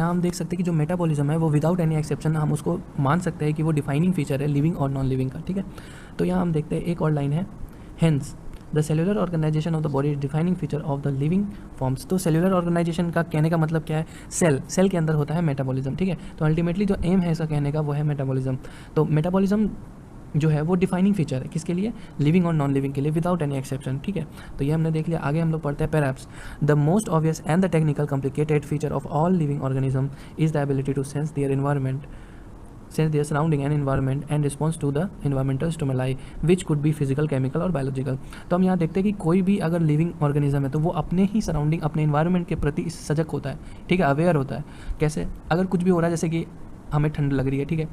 यहाँ हम देख सकते हैं कि जो मेटाबॉलिज्म है वो विदाउट एनी एक्सेप्शन हम उसको मान सकते हैं कि वो डिफाइनिंग फीचर है लिविंग और नॉन लिविंग का, ठीक है। तो यहाँ हम देखते हैं एक और लाइन है, hence the cellular organisation of the body is defining feature of the living forms. तो सेलुलर ऑर्गेनाइजेशन का कहने का मतलब क्या है, सेल के अंदर होता है मेटाबॉलिज्म, ठीक है। तो अल्टीमेटली जो एम है इसका कहने का वो है मेटाबॉलिज्म। तो मेटाबॉलिज्म जो है वो डिफाइनिंग फीचर है किसके लिए, लिविंग और नॉन लिविंग के लिए विदाउट एनी एक्सेप्शन, ठीक है। तो ये हमने देख लिया। आगे हम लोग पढ़ते हैं perhaps the most obvious and the technical complicated feature of all living organism is the ability to sense their environment, sense their surrounding and environment and response to the environmental stimuli which could be physical, chemical और biological। तो हम यहाँ देखते हैं कि कोई भी अगर लिविंग ऑर्गेनिज्म है तो वो अपने ही सराउंडिंग, अपने इन्वायरमेंट के प्रति सजग होता है, ठीक है, अवेयर होता है। कैसे, अगर कुछ भी हो रहा है, जैसे कि हमें ठंड लग रही है, ठीक है,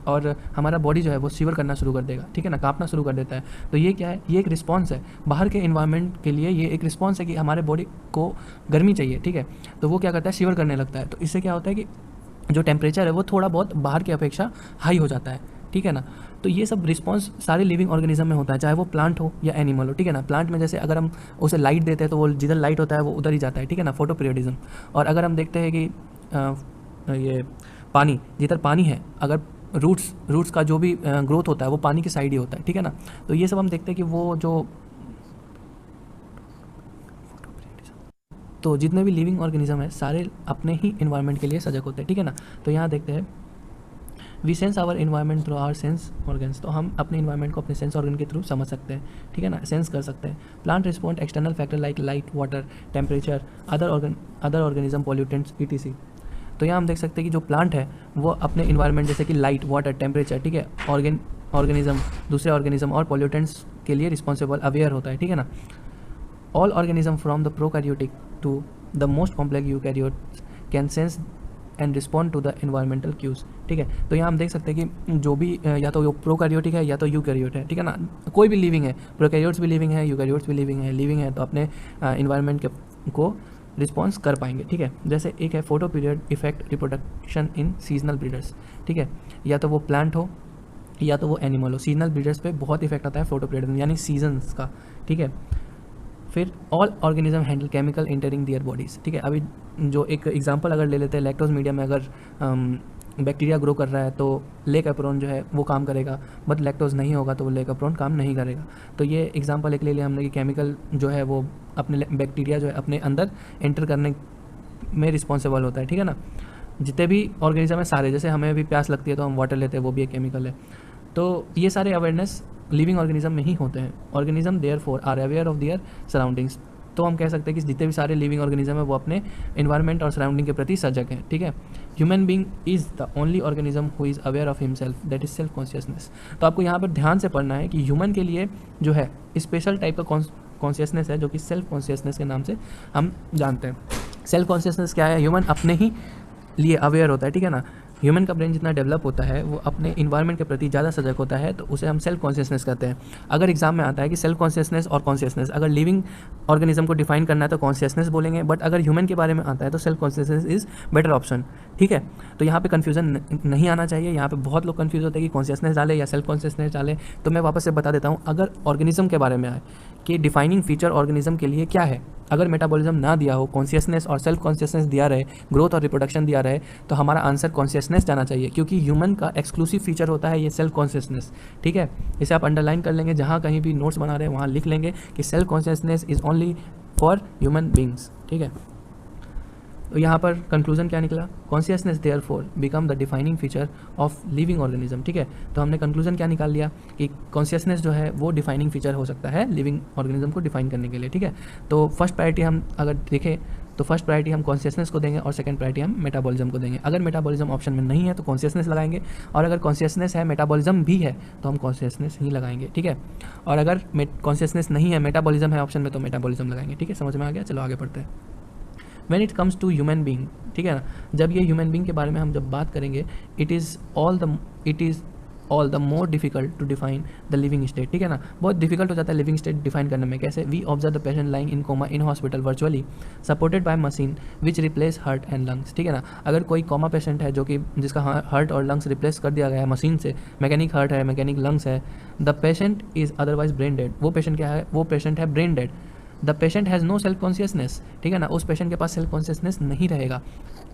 और हमारा बॉडी जो है वो शिवर करना शुरू कर देगा, ठीक है ना, कांपना शुरू कर देता है। तो ये क्या है, ये एक रिस्पॉन्स है बाहर के इन्वायरमेंट के लिए, ये एक रिस्पॉन्स है कि हमारे बॉडी को गर्मी चाहिए, ठीक है। तो वो क्या करता है, शिवर करने लगता है। तो इससे क्या होता है कि जो टेम्परेचर है वो थोड़ा बहुत बाहर की अपेक्षा हाई हो जाता है, ठीक है ना। तो ये सब रिस्पॉन्स सारे लिविंग ऑर्गेनिज्म में होता है, चाहे वो प्लांट हो या एनिमल हो, ठीक है ना। प्लांट में जैसे अगर हम उसे लाइट देते हैं तो वो जिधर लाइट होता है वो उधर ही जाता है, ठीक है ना, फोटो पीरियडिज्म। और अगर हम देखते हैं कि ये पानी, जिधर पानी है, अगर रूट्स का जो भी ग्रोथ होता है वो पानी के साइड ही होता है, ठीक है ना। तो ये सब हम देखते हैं कि वो जो, तो जितने भी लिविंग ऑर्गेनिज्म है सारे अपने ही इन्वायरमेंट के लिए सजग होते हैं, ठीक है ना। तो यहाँ देखते हैं we sense our environment through our sense organs. तो हम अपने इन्वायरमेंट को अपने सेंस ऑर्गन के थ्रू समझ सकते हैं, ठीक है ना, सेंस कर सकते हैं। Plant respond external factor like light, water, temperature, other organism, pollutants, etc। तो यहाँ हम देख सकते हैं कि जो प्लांट है वो अपने इन्वायरमेंट जैसे कि लाइट, वाटर, टेम्परेचर, ठीक है, ऑर्गेनिज्म, दूसरे ऑर्गेनिज्म और पॉल्यूटेंट्स के लिए रिस्पॉन्सिबल, अवेयर होता है, ठीक है ना। All organisms from the prokaryotic to the most complex eukaryotes can sense and respond to the environmental cues, ठीक है। तो यहाँ हम देख सकते हैं कि जो भी या तो प्रोकैरियोटिक है या तो यूकैरियोट है, ठीक है ना, कोई भी लिविंग है, प्रोकैरियोट्स भी लिविंग है, यूकैरियोट्स भी लिविंग है तो अपने इन्वायरमेंट को रिस्पॉन्स कर पाएंगे, ठीक है। जैसे एक है photo period effect reproduction in seasonal breeders, ठीक है, या तो वो प्लांट हो या तो वो एनिमल हो। सीजनल ब्रीडर्स पे बहुत इफेक्ट आता है फोटो पीरियड में, यानी सीजन्स का, ठीक है। फिर all organism handle chemical entering their bodies, ठीक है। अभी जो एक एग्जांपल अगर ले लेते हैं, लैक्टोज मीडिया में अगर बैक्टीरिया ग्रो कर रहा है तो लेक एप्रोन जो है वो काम करेगा, बट लैक्टोज नहीं होगा तो वो लेक एप्रोन काम नहीं करेगा। तो ये एग्जांपल एक ले लिया हमने कि केमिकल जो है वो अपने बैक्टीरिया जो है अपने अंदर एंटर करने में रिस्पॉन्सिबल होता है, ठीक है ना। जितने भी ऑर्गेनिज्म है सारे, जैसे हमें भी प्यास लगती है तो हम वाटर लेते हैं, वो भी एक केमिकल है। तो ये सारे अवेयरनेस लिविंग ऑर्गेनिज्म में ही होते हैं। Organism therefore are aware of their surroundings. तो हम कह सकते हैं कि जितने भी सारे लिविंग ऑर्गेनिज्म है वो अपने इन्वायरमेंट और सराउंडिंग के प्रति सजग हैं, ठीक है। Human being is the only organism who is aware of himself, that is self consciousness. तो आपको यहाँ पर ध्यान से पढ़ना है कि ह्यूमन के लिए जो है स्पेशल टाइप का कॉन्शियसनेस है जो कि सेल्फ कॉन्शियसनेस के नाम से हम जानते हैं। सेल्फ कॉन्शियसनेस क्या है, ह्यूमन अपने ही लिए अवेयर होता है, ठीक है ना। ह्यूमन का ब्रेन जितना डेवलप होता है वो अपने इन्वायरमेंट के प्रति ज़्यादा सजग होता है, तो उसे हम सेल्फ कॉन्शियसनेस कहते हैं। अगर एग्जाम में आता है कि सेल्फ कॉन्शियसनेस और कॉन्शियसनेस, अगर लिविंग ऑर्गेनिज्म को डिफाइन करना है तो कॉन्शियसनेस बोलेंगे, बट अगर ह्यूमन के बारे में आता है तो self consciousness is better option, ठीक है। तो यहाँ पे कन्फ्यूजन नहीं आना चाहिए। यहाँ पे बहुत लोग कन्फ्यूज होते हैं कि कॉन्शियसनेस डाले या सेल्फ कॉन्शियसनेस डाले। तो मैं वापस से बता देता हूँ, अगर ऑर्गेनिज्म के बारे में आए कि डिफाइनिंग फीचर ऑर्गेनिज्म के लिए क्या है, अगर मेटाबॉलिज्म ना दिया हो, कॉन्शियसनेस और सेल्फ कॉन्शियसनेस दिया रहे, ग्रोथ और रिप्रोडक्शन दिया रहे, तो हमारा आंसर कॉन्शियसनेस जाना चाहिए, क्योंकि ह्यूमन का एक्सक्लूसिव फीचर होता है ये सेल्फ कॉन्शियसनेस, ठीक है। इसे आप अंडरलाइन कर लेंगे, जहाँ कहीं भी नोट्स बना रहे हैं वहाँ लिख लेंगे कि self consciousness is only for human beings, ठीक है। तो यहाँ पर कंक्लूजन क्या निकला, consciousness therefore become the defining feature of living organism, ठीक है। तो हमने कंक्लूजन क्या निकाल लिया कि कॉन्शियसनेस जो है वो डिफाइनिंग फीचर हो सकता है लिविंग ऑर्गेनिज्म को डिफाइन करने के लिए, ठीक है। तो फर्स्ट प्रायोरिटी हम अगर देखें तो फर्स्ट प्रायोरिटी हम कॉन्शियसनेस को देंगे और सेकंड प्रायोरिटी हम मेटाबॉलिज्म को देंगे। अगर मेटाबॉलिज्म ऑप्शन में नहीं है तो कॉन्शियसनेस लगाएंगे, और अगर कॉन्शियसनेस है मेटाबॉलिज्म भी है तो हम कॉन्शियसनेस ही लगाएंगे, ठीक है। और अगर कॉन्शियसनेस नहीं है, मेटाबॉलिज्म है ऑप्शन में, तो मेटाबॉलिज्म लगाएंगे, ठीक है। समझ में आ गया, चलो आगे बढ़ते हैं। When it comes to human being, ठीक है ना, जब ये ह्यूमन बीइंग के बारे में हम जब बात करेंगे, it is all the more difficult to define the living state, ठीक है ना। बहुत डिफिकल्ट हो जाता है लिविंग स्टेट डिफाइन करने में। कैसे, we observe the patient lying in coma in hospital virtually supported by machine which replace heart and lungs, ठीक है ना। अगर कोई कोमा पेशेंट है जो कि जिसका हार्ट और लंग्स रिप्लेस कर दिया गया है मशीन से, मैकेनिक हार्ट है, मैकेनिक लंग्स है, the patient is otherwise brain dead. वो पेशेंट क्या है, वो पेशेंट है brain dead. The patient has no self consciousness, ठीक है ना, उस पेशेंट के पास सेल्फ कॉन्शियसनेस नहीं रहेगा।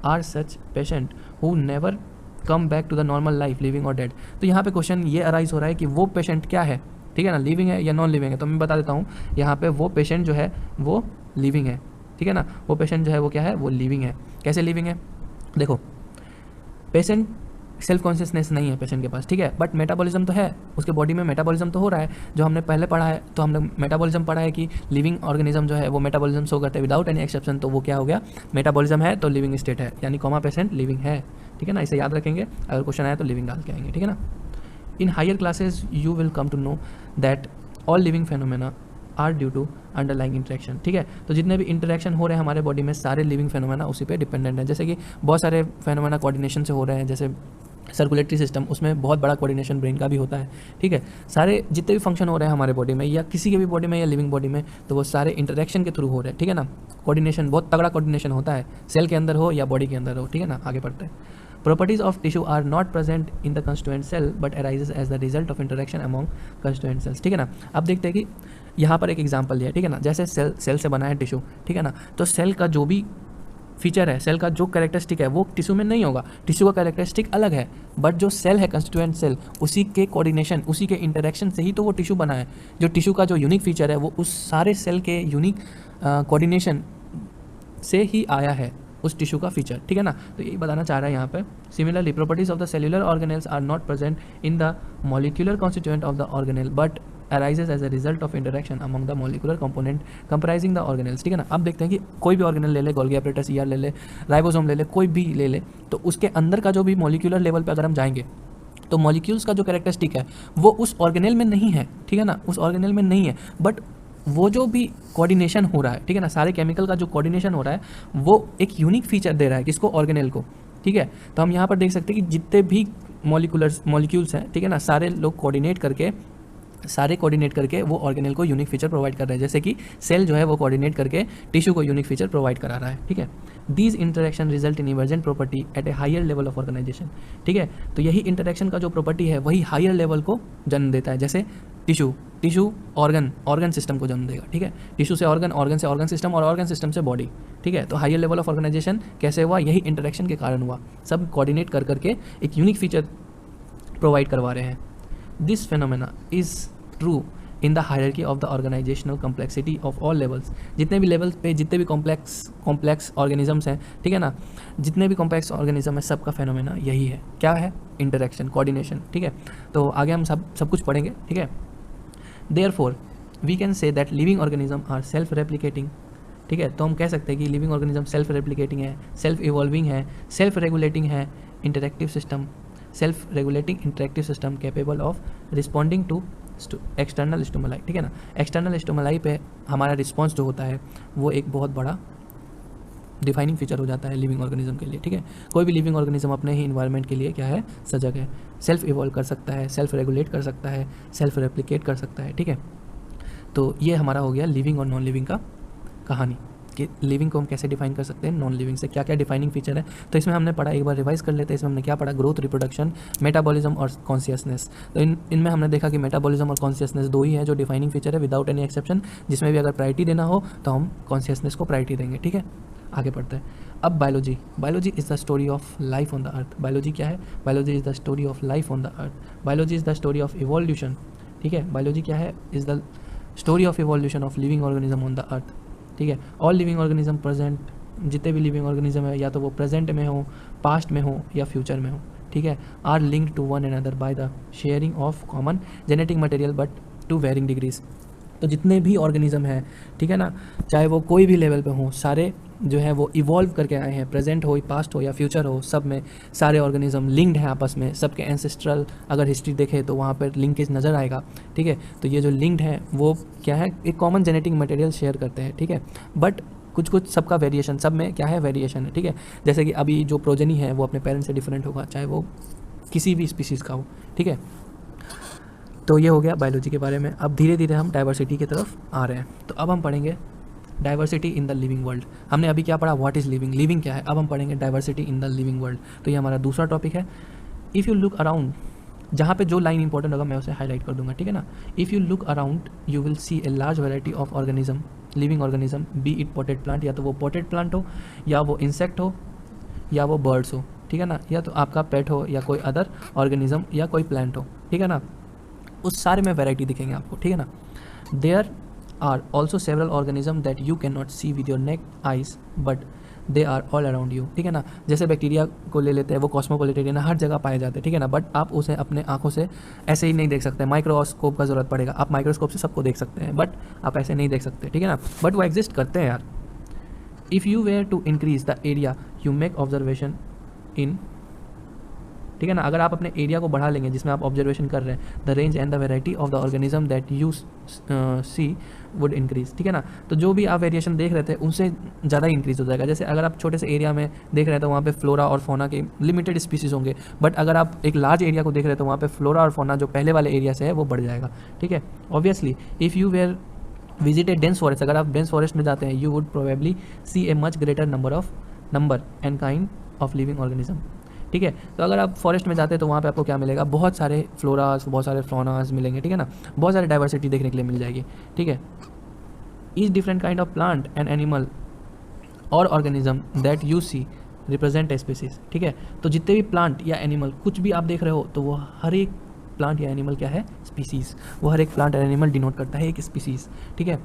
Are such patient who never come back to the normal life living or dead. तो यहाँ पे क्वेश्चन ये अराइज हो रहा है कि वो पेशेंट क्या है, ठीक है ना, लिविंग है या नॉन लिविंग है। तो मैं बता देता हूँ, यहाँ पे वो पेशेंट जो है वो लिविंग है, ठीक है ना, वो पेशेंट जो है वो क्या है, वो लिविंग है। कैसे लिविंग है, देखो पेशेंट सेल्फ कॉन्शियसनेस नहीं है पेशेंट के पास, ठीक है, बट मेटाबॉलिज्म तो है, उसके बॉडी में मेटाबॉलिज्म तो हो रहा है, जो हमने पहले पढ़ा है। तो हमने मेटाबॉलिज्म पढ़ा है कि लिविंग ऑर्गेनिज्म जो है वो मेटाबॉलिज्म शो करते हैं विदाउट एनी एक्सेप्शन। तो वो क्या हो गया, मेटाबॉलिज्म है तो लिविंग स्टेट है, यानी कॉमा पेशेंट लिविंग है, ठीक है ना, इसे याद रखेंगे, अगर क्वेश्चन आया तो लिविंग डाल के आएंगे, ठीक है ना। In higher classes you will come to know that all living phenomena are due to underlying interaction, ठीक है। तो जितने भी इंटरेक्शन हो रहे हैं हमारे बॉडी में सारे लिविंग फेनोमेना उसी पे डिपेंडेंट है। जैसे कि बहुत सारे फेनोमेना कोऑर्डिनेशन से हो रहे हैं, जैसे सर्कुलेटरी सिस्टम, उसमें बहुत बड़ा कोऑर्डिनेशन ब्रेन का भी होता है, ठीक है। सारे जितने भी फंक्शन हो रहे हैं हमारे बॉडी में या किसी के भी बॉडी में या लिविंग बॉडी में, तो वो सारे इंटरेक्शन के थ्रू हो रहे हैं, ठीक है ना। कोऑर्डिनेशन, बहुत तगड़ा कोऑर्डिनेशन होता है, सेल के अंदर हो या बॉडी के अंदर हो, ठीक है ना। आगे बढ़ते हैं। Properties of tissue are not present in the constituent cell but arises as the result of interaction among constituent cells, ठीक है ना। अब देखते हैं कि यहाँ पर एक एग्जांपल दिया है, ठीक है ना। जैसे सेल से बना है टिश्यू, ठीक है ना, तो सेल का जो भी फीचर है, सेल का जो कैरेक्टरिस्टिक है वो टिश्यू में नहीं होगा, टिश्यू का कैरेक्टरिस्टिक अलग है, बट जो सेल है कंस्टिट्यूएंट सेल, उसी के कोऑर्डिनेशन, उसी के इंटरेक्शन से ही तो वो टिश्यू बना है। जो टिश्यू का जो यूनिक फीचर है वो उस सारे सेल के यूनिक कोऑर्डिनेशन से ही आया है, उस टिश्यू का फीचर, ठीक है ना। तो यही बताना चाह रहा है यहाँ पे। Similarly properties of the cellular organelles are not present in the molecular constituent of the organelle but arises as a result of interaction among the molecular component comprising the organelles, ठीक है ना। अब देखते हैं कि कोई भी ऑर्गेनल ले ले, गोल्गी एपरेटस, ईआर ले ले, राइबोसोम ले ले, कोई भी ले ले, तो उसके अंदर का जो भी मॉलिक्यूलर लेवल पे अगर हम जाएंगे तो मॉलिक्यूल्स का जो कैरेक्टरिस्टिक है वो उस ऑर्गेनेल में नहीं है, ठीक है ना, उस ऑर्गेनेल में नहीं है, बट वो जो भी कोऑर्डिनेशन हो रहा है, ठीक है ना, सारे केमिकल का जो कोऑर्डिनेशन हो रहा है वो एक यूनिक फीचर दे रहा है किसको, ऑर्गेनेल को, ठीक है। तो हम यहाँ पर देख सकते हैं कि जितने भी मॉलिक्यूल्स हैं, ठीक है ना, सारे लोग कोऑर्डिनेट करके वो ऑर्गेनेल को यूनिक फीचर प्रोवाइड कर रहे हैं। जैसे कि सेल जो है वो कोऑर्डिनेट करके टिश्यू को यूनिक फीचर प्रोवाइड करा रहा है, ठीक है। These interaction result in emergent property at a higher level of organisation, ठीक है। तो यही इंटरेक्शन का जो प्रॉपर्टी है वही हायर लेवल को जन्म देता है। जैसे टिश्यू ऑर्गन सिस्टम को जन्म देगा, ठीक है। टिश्यू से ऑर्गन से ऑर्गन सिस्टम और ऑर्गन सिस्टम से बॉडी, ठीक है। तो हायर लेवल ऑफ ऑर्गेनाइजेशन कैसे हुआ, यही इंटरेक्शन के कारण हुआ। सब कोऑर्डिनेट कर करके एक यूनिक फीचर प्रोवाइड करवा रहे हैं। This phenomena is true in the hierarchy of the organizational complexity of all levels। जितने भी लेवल्स पे जितने भी कॉम्प्लेक्स ऑर्गेनिजम्स हैं, ठीक है ना, जितने भी कॉम्प्लेक्स ऑर्गेनिज्म है सबका फेनोमेना यही है, क्या है, इंटरेक्शन, कोऑर्डिनेशन, ठीक है। तो आगे हम सब कुछ पढ़ेंगे, ठीक है। Therefore we can say that living organism are self replicating, ठीक है। तो हम कह सकते हैं कि लिविंग ऑर्गेनिज्म सेल्फ रेप्लिकेटिंग है, सेल्फ इवॉल्विंग है, सेल्फ रेगुलेटिंग है, interactive system, self regulating interactive system capable of responding to external stimuli, ठीक है ना। एक्सटर्नल स्टिमुलाई पे हमारा रिस्पॉन्स जो होता है वो एक बहुत बड़ा डिफाइनिंग फीचर हो जाता है लिविंग ऑर्गेनिज्म के लिए, ठीक है। कोई भी लिविंग ऑर्गेनिज्म अपने ही इन्वायरमेंट के लिए क्या है, सजग है, सेल्फ इवॉल्व कर सकता है, सेल्फ रेगुलेट कर सकता है, सेल्फ रेप्लिकेट कर सकता है, ठीक है। तो ये हमारा हो गया लिविंग और नॉन लिविंग का कहानी कि लिविंग को हम कैसे डिफाइन कर सकते हैं नॉन लिविंग से, क्या क्या डिफाइनिंग फीचर है। तो इसमें हमने पढ़ा, एक बार रिवाइज कर लेते हैं। इसमें हमने क्या पढ़ा, ग्रोथ, रिप्रोडक्शन, मेटाबॉलिज्म और कॉन्शियसनेस। तो इनमें हमने देखा कि मेटाबॉलिज्म और कॉन्शियसनेस दो ही है जो डिफाइनिंग फीचर है विदाउट एनी एक्सेप्शन, जिसमें भी अगर प्रायोरिटी देना हो तो हम कॉन्शियसनेस को प्रायोरिटी देंगे, ठीक है। आगे बढ़ते हैं। अब biology is the story of life on the earth. Biology क्या है, biology is the story of life on the earth. Biology is the story of evolution, ठीक है। बायोलॉजी क्या है, is the story of evolution of living organism on the earth, ठीक है। All living organism present, जितने भी living organism है या तो वो प्रेजेंट में हो, पास्ट में हो या फ्यूचर में हो, ठीक है, are linked to one another by the sharing of common genetic material but to varying degrees. तो जितने भी ऑर्गेनिज्म हैं, ठीक है ना, चाहे वो कोई भी लेवल पे हो, सारे जो है वो इवॉल्व करके आए हैं, प्रेजेंट हो, पास्ट हो या फ्यूचर हो, सब में सारे ऑर्गेनिज्म लिंक्ड हैं आपस में। सबके एंसेस्ट्रल अगर हिस्ट्री देखें तो वहाँ पर लिंकेज नज़र आएगा, ठीक है। तो ये जो लिंक्ड है वो क्या है, एक कॉमन जेनेटिक मटेरियल शेयर करते हैं, ठीक है। बट कुछ सबका वेरिएशन, सब में क्या है, वेरिएशन है, ठीक है। जैसे कि अभी जो प्रोजेनी है वो अपने पेरेंट्स से डिफरेंट होगा, चाहे वो किसी भी स्पीसीज़ का हो, ठीक है। तो ये हो गया बायोलॉजी के बारे में। अब धीरे धीरे हम डाइवर्सिटी की तरफ आ रहे हैं। तो अब हम पढ़ेंगे diversity in the living world. हमने अभी क्या पढ़ा, व्हाट इज़ लिविंग, लिविंग क्या है। अब हम पढ़ेंगे diversity in the living world. तो ये हमारा दूसरा टॉपिक है। इफ़ यू लुक अराउंड, जहाँ पे जो लाइन इंपॉर्टेंट होगा मैं उसे हाईलाइट कर दूंगा, ठीक है ना। If you look around you will see a large variety of organism, living organism, B it potted plant, या तो वो पॉटेड प्लांट हो या वो इंसेक्ट हो या वो बर्ड्स हो, ठीक है ना, या तो आपका पेट हो या कोई अदर ऑर्गेनिज्म या कोई प्लांट हो, ठीक है ना, उस सारे में वैरायटी दिखेंगे आपको, ठीक है ना। There are also several organism that you can not see with your naked eyes but they are all around you, ठीक है ना। जैसे बैक्टीरिया को ले लेते हैं, वो कॉस्मोपोलिटेरियन हर जगह पाए जाते हैं, ठीक है ना, बट आप उसे अपने आंखों से ऐसे ही नहीं देख सकते, माइक्रोस्कोप का जरूरत पड़ेगा। आप माइक्रोस्कोप से सबको देख सकते हैं, बट आप ऐसे नहीं देख सकते, ठीक है ना, बट वो एग्जिस्ट करते हैं यार। If you were to increase the area you make observation in, ठीक है ना, अगर आप अपने एरिया को बढ़ा लेंगे जिसमें आप ऑब्जर्वेशन कर रहे हैं, the range and the variety of the organism that you see would increase, ठीक है ना। तो जो भी आप वेरिएशन देख रहे थे उनसे ज़्यादा इंक्रीज हो जाएगा। जैसे अगर आप छोटे से एरिया में देख रहे हैं तो वहाँ पे फ्लोरा और फोना के लिमिटेड स्पीसीज होंगे, बट अगर आप एक लार्ज एरिया को देख रहे हैं तो वहाँ पे फ्लोरा और फोना जो पहले वाले एरिया से है वो बढ़ जाएगा, ठीक है। Obviously if you were visit a dense forest, अगर आप डेंस फॉरेस्ट में जाते हैं, you would probably see a much greater number and kind of living organism, ठीक है। तो अगर आप फॉरेस्ट में जाते हैं तो वहाँ पे आपको क्या मिलेगा, बहुत सारे फ्लोरास, बहुत सारे फ्लोनास मिलेंगे, ठीक है ना, बहुत सारे डाइवर्सिटी देखने के लिए मिल जाएगी, ठीक है। Each different kind of plant and animal और organism that you see represent a species, ठीक है। तो जितने भी प्लांट या एनिमल कुछ भी आप देख रहे हो तो वो हर एक प्लांट या एनिमल क्या है, स्पीसीज, वो हर एक प्लांट या एनिमल डिनोट करता है एक स्पीसीज, ठीक है।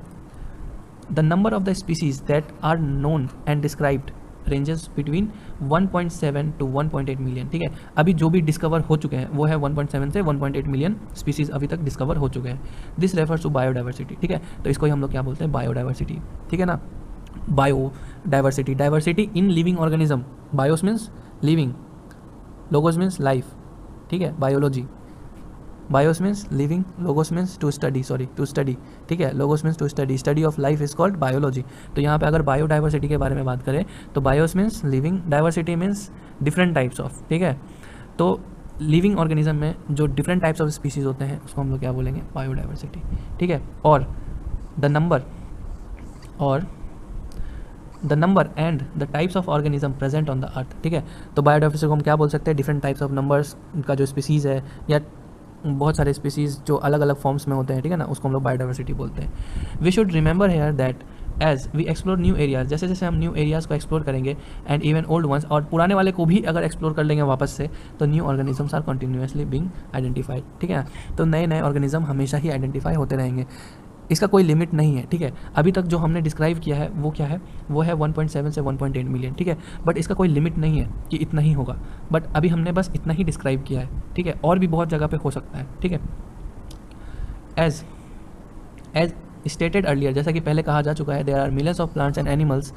The number of the species that are known and described ranges between 1.7 to 1.8 million, ठीक है। अभी जो भी डिस्कवर हो चुके हैं वो है 1.7 से 1.8 मिलियन स्पीसीज अभी तक डिस्कवर हो चुके हैं। दिस रेफर्स टू बायोडाइवर्सिटी, ठीक है। तो इसको ही हम लोग क्या बोलते हैं, बायोडाइवर्सिटी, ठीक है ना। Biodiversity, diversity in living organism, bios means living, logos means life, ठीक है, biology, bios means living, logos means to study, ठीक है, logos means to study of life is called biology. तो यहाँ पे अगर बायोडाइवर्सिटी के बारे में बात करें तो BIOS means living, diversity means different types of, ठीक है। तो लिविंग ऑर्गेनिज्म में जो डिफरेंट टाइप्स ऑफ स्पीसीज होते हैं उसको हम लोग क्या बोलेंगे, बायोडाइवर्सिटी, ठीक है। और the number and the types of organism present on the earth, ठीक है। तो बायोडाइवर्सिटी को हम क्या बोल सकते हैं, डिफरेंट टाइप्स ऑफ नंबर्स का जो स्पीसीज है या बहुत सारे स्पीसीज जो अलग अलग फॉर्म्स में होते हैं, ठीक है ना, उसको हम लोग बायोडाइवर्सिटी बोलते हैं। We should remember here that as we explore new areas, जैसे जैसे हम न्यू एरियाज़ को एक्सप्लोर करेंगे एंड इवन ओल्ड वंस, और पुराने वाले को भी अगर एक्सप्लोर कर लेंगे वापस से, तो new organisms are continuously being identified, ठीक है ना। तो नए नए ऑर्गेनिज्म हमेशा ही आइडेंटिफाई होते रहेंगे, इसका कोई लिमिट नहीं है, ठीक है। अभी तक जो हमने डिस्क्राइब किया है वो क्या है, वो है 1.7 से 1.8 मिलियन, ठीक है, बट इसका कोई लिमिट नहीं है कि इतना ही होगा, बट अभी हमने बस इतना ही डिस्क्राइब किया है, ठीक है, और भी बहुत जगह पे हो सकता है, ठीक है। एज स्टेटेड अर्लियर, जैसा कि पहले कहा जा चुका है, there are millions of plants and animals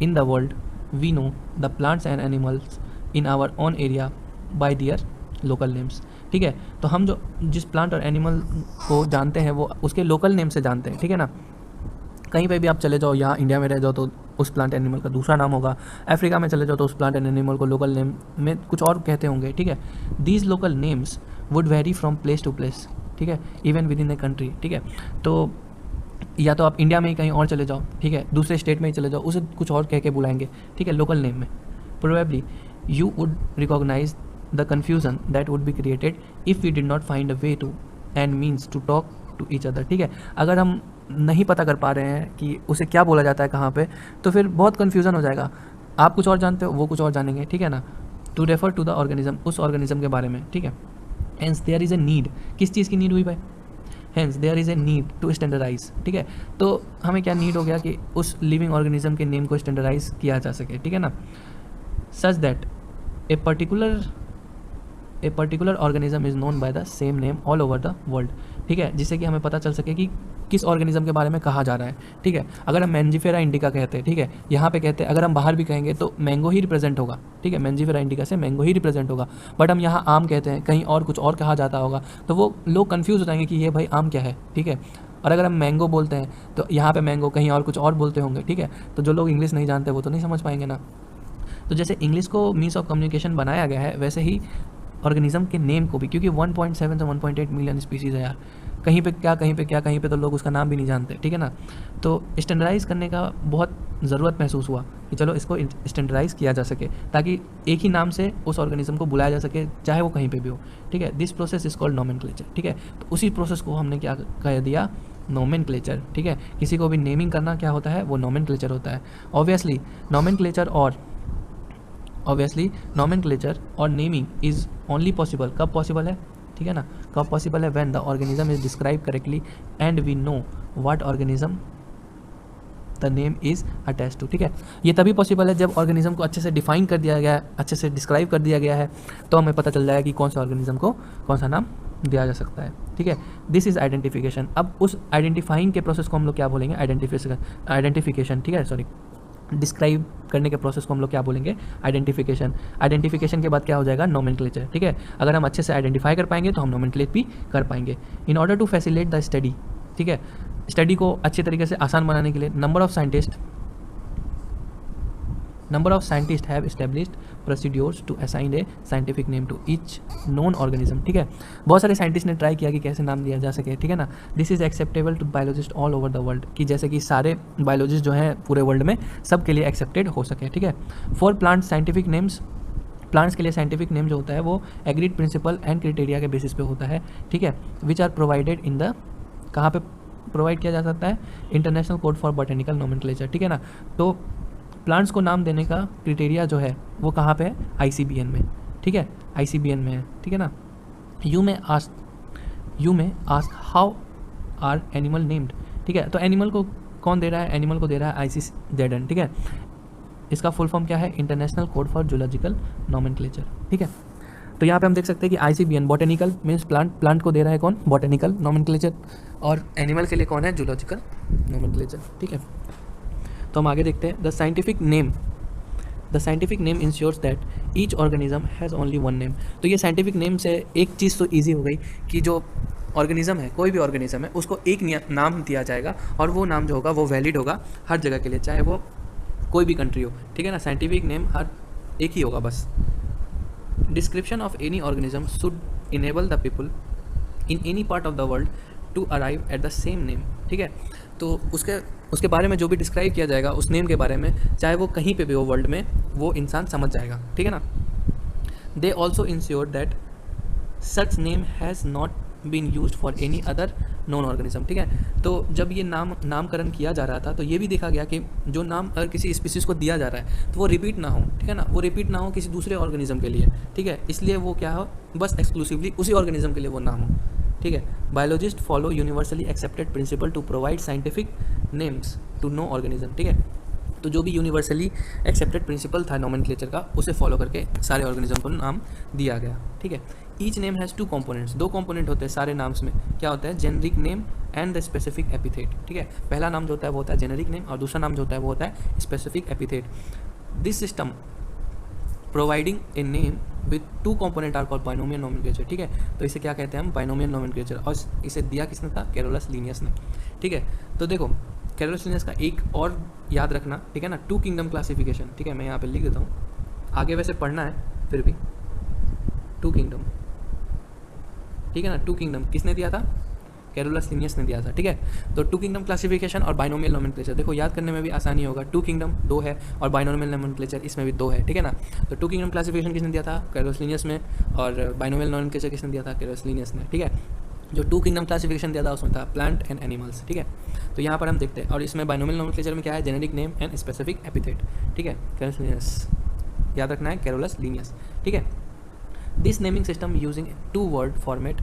in the world, we know the plants and animals in our own area by their local names, ठीक है। तो हम जो जिस प्लांट और एनिमल को जानते हैं वो उसके लोकल नेम से जानते हैं, ठीक है ना। कहीं पे भी आप चले जाओ, यहाँ इंडिया में रह जाओ तो उस प्लांट एनिमल का दूसरा नाम होगा, अफ्रीका में चले जाओ तो उस प्लांट एंड एनिमल को लोकल नेम में कुछ और कहते होंगे, ठीक है। These local names would vary from place to place, ठीक है, even within a country, ठीक है। तो या तो आप इंडिया में ही कहीं और चले जाओ, ठीक है, दूसरे स्टेट में ही चले जाओ, उसे कुछ और कह के बुलाएंगे, ठीक है, लोकल नेम में। Probably you would recognise the confusion that would be created if we did not find a way to and means to talk to each other, ठीक है। अगर हम नहीं पता कर पा रहे हैं कि उसे क्या बोला जाता है कहाँ पे, तो फिर बहुत कन्फ्यूज़न हो जाएगा, आप कुछ और जानते हो, वो कुछ और जानेंगे, ठीक है ना। To refer to the organism, उस ऑर्गेनिज्म के बारे में, ठीक है। Hence there is a need, किस चीज़ की नीड हुई भाई, hence there is a need to standardise, ठीक है। तो हमें क्या नीड हो गया कि उस लिविंग ऑर्गेनिज्म के नेम को स्टैंडर्डाइज किया जा सके, ठीक है ना। Such that a particular organism is known by the same name all over the world, ठीक है, जिससे कि हमें पता चल सके कि किस ऑर्गेनिज्म के बारे में कहा जा रहा है, ठीक है। अगर हम मैंजीफेरा इंडिका कहते हैं, ठीक है, यहाँ पे कहते हैं, अगर हम बाहर भी कहेंगे तो मैंगो ही रिप्रेजेंट होगा, ठीक है, मैंजीफेरा इंडिका से मैंगो ही रिप्रेजेंट होगा, बट हम यहाँ आम कहते हैं, कहीं और कुछ और कहा जाता होगा, तो वो लोग कन्फ्यूज़ हो जाएंगे कि ये भाई आम क्या है, ठीक है। और अगर हम मैंगो बोलते हैं तो यहाँ पे मैंगो, कहीं और कुछ और बोलते होंगे, ठीक है। तो जो लोग इंग्लिश नहीं जानते वो तो नहीं समझ पाएंगे ना। तो जैसे इंग्लिश को मीन्स ऑफ कम्युनिकेशन बनाया गया है, वैसे ही ऑर्गेनिज्म के नेम को भी, क्योंकि 1.7 से 1.8 मिलियन स्पीसीज़ है यार, कहीं पे क्या, कहीं पे क्या, कहीं पे तो लोग उसका नाम भी नहीं जानते, ठीक है ना। तो स्टैंडर्डाइज़ करने का बहुत ज़रूरत महसूस हुआ कि चलो इसको स्टैंडर्डाइज़ किया जा सके, ताकि एक ही नाम से उस ऑर्गेनिज्म को बुलाया जा सके, चाहे वो कहीं पे भी हो, ठीक है। This process is called nomenclature, ठीक है। तो उसी प्रोसेस को हमने क्या कह दिया, नोमेनक्लेचर, ठीक है। किसी को भी नेमिंग करना क्या होता है, वो नोमेनक्लेचर होता है। ऑब्वियसली नोमेनक्लेचर और ऑब्वियसली नॉमेनक्लेचर और नेमिंग इज ओनली पॉसिबल, कब पॉसिबल है, ठीक है ना, कब पॉसिबल है, when the organism is describe correctly and we know what organism the name is attach to, ठीक है। ये तभी पॉसिबल है जब ऑर्गेनिज्म को अच्छे से डिफाइन कर दिया गया है, अच्छे से डिस्क्राइब कर दिया गया है, तो हमें पता चल जाएगा कि कौन सा ऑर्गेनिज्म को कौन सा नाम दिया जा सकता है, ठीक है। This is identification. अब उस आइडेंटिफाइंग के प्रोसेस को हम लोग क्या बोलेंगे, आइडेंटिफिकेशन, ठीक है, सॉरी, डिस्क्राइब करने के प्रोसेस को हम लोग क्या बोलेंगे, आइडेंटिफिकेशन। आइडेंटिफिकेशन के बाद क्या हो जाएगा, नोमेनक्लेचर, ठीक है। अगर हम अच्छे से आइडेंटिफाई कर पाएंगे तो हम नोमेनक्लेट भी कर पाएंगे। In order to facilitate the study, ठीक है, स्टडी को अच्छे तरीके से आसान बनाने के लिए number of scientist have established procedures to assign a scientific name to each known organism, ठीक है। बहुत सारे साइंटिस्ट ने ट्राई किया कि कैसे नाम दिया जा सके, ठीक है ना। This is acceptable to biologist all over the world, कि जैसे कि सारे बायोलॉजिस्ट जो हैं पूरे वर्ल्ड में सबके लिए एक्सेप्टेड हो सके, ठीक है। For plant scientific names, plants के लिए साइंटिफिक नेम जो होता है वो एग्रीड प्रिंसिपल एंड क्राइटेरिया के बेसिस पे होता है, ठीक है, which are provided in the, कहाँ पे प्रोवाइड किया जा सकता है, international code for botanical nomenclature, ठीक है ना। तो प्लांट्स को नाम देने का क्राइटेरिया जो है वो कहाँ पे है, ICBN में, ठीक है, ICBN में है, ठीक है ना। You may ask how are animal named, ठीक है। तो एनिमल को कौन दे रहा है, एनिमल को दे रहा है ICZN, ठीक है। इसका फुल फॉर्म क्या है, international code for zoological nomenclature, ठीक है। तो यहाँ पे हम देख सकते हैं कि ICBN बॉटेनिकल मीन्स प्लांट को दे रहा है कौन, बॉटेनिकल नोमेनक्लेचर, और एनिमल के लिए कौन है, जूलॉजिकल नोमेनक्लेचर, ठीक है। तो हम आगे देखते हैं, the scientific name ensures that each organism has only one name. तो ये साइंटिफिक नेम से एक चीज़ तो ईजी हो गई कि जो ऑर्गेनिज्म है, कोई भी ऑर्गेनिज्म है, उसको एक नाम दिया जाएगा और वो नाम जो होगा वो वैलिड होगा हर जगह के लिए, चाहे वो कोई भी कंट्री हो, ठीक है ना। साइंटिफिक नेम हर एक ही होगा बस। Description of any organism should enable the people in any part of the world to arrive at the same name, ठीक है। तो उसके बारे में जो भी डिस्क्राइब किया जाएगा उस नेम के बारे में, चाहे वो कहीं पे भी हो वर्ल्ड में, वो इंसान समझ जाएगा, ठीक है ना। They also ensure that such name has not been used for any other known organism, ठीक है। तो जब ये नामकरण किया जा रहा था तो ये भी देखा गया कि जो नाम अगर किसी स्पीसीज़ को दिया जा रहा है तो वो रिपीट ना हो, ठीक है ना, वो रिपीट ना हो किसी दूसरे ऑर्गेनिज्म के लिए, ठीक है। इसलिए वो क्या हो, बस एक्सक्लूसिवली उसी ऑर्गेनिज्म के लिए वो नाम हो, ठीक है। Biologist follow universally accepted principle to provide scientific names to known organism, ठीक है। तो जो भी यूनिवर्सली एक्सेप्टेड प्रिंसिपल था नोमेनक्लेचर का, उसे फॉलो करके सारे ऑर्गेनिज्म को नाम दिया गया, ठीक है। Each name has two components, दो कंपोनेंट होते हैं सारे नाम्स में, क्या होता है, generic name and the specific epithet, ठीक है। पहला नाम जो होता है वो होता है जेनरिक नेम और दूसरा नाम जो होता है वो होता है specific epithet. This system providing a name with two component are called binomial nomenclature, ठीक है। तो इसे क्या कहते हैं हम, बाइनोमियल नोमेनक्लेचर, और इसे दिया किसने था, कैरोलस लीनियस ने, ठीक है। तो देखो कैरोलस लीनियस का एक और याद रखना, ठीक है ना, टू किंगडम क्लासिफिकेशन, ठीक है, मैं यहाँ पे लिख देता हूँ, आगे वैसे पढ़ना है फिर भी, टू किंगडम, ठीक है ना। टू किंगडम किसने दिया था, कैरोलस लीनियस ने दिया था, ठीक है। तो टू किंगडम क्लासिफिकेशन और बाइनोमियल नोमेनक्लेचर, देखो याद करने में भी आसानी होगा, टू किंगडम 2 है और बाइनोमियल नोमेनक्लेचर इसमें भी 2 है, ठीक है ना। तो टू किंगडम क्लासिफिकेशन किसने दिया था, कैरोलस लीनियस में, और बाइनोमियल नोमेनक्लेचर किसने दिया था, कैरोलस लीनियस ने, ठीक है। जो टू किंगडम क्लासिफिकेशन दिया था उसमें था प्लांट एंड एनिमल्स, ठीक है। तो यहाँ पर हम देखते हैं, और इसमें बाइनोमियल नोमेनक्लेचर में क्या है, generic name and specific epithet, ठीक है। कैरोलस लीनियस याद रखना है, कैरोलस लीनियस, ठीक है। This naming system using 2 word format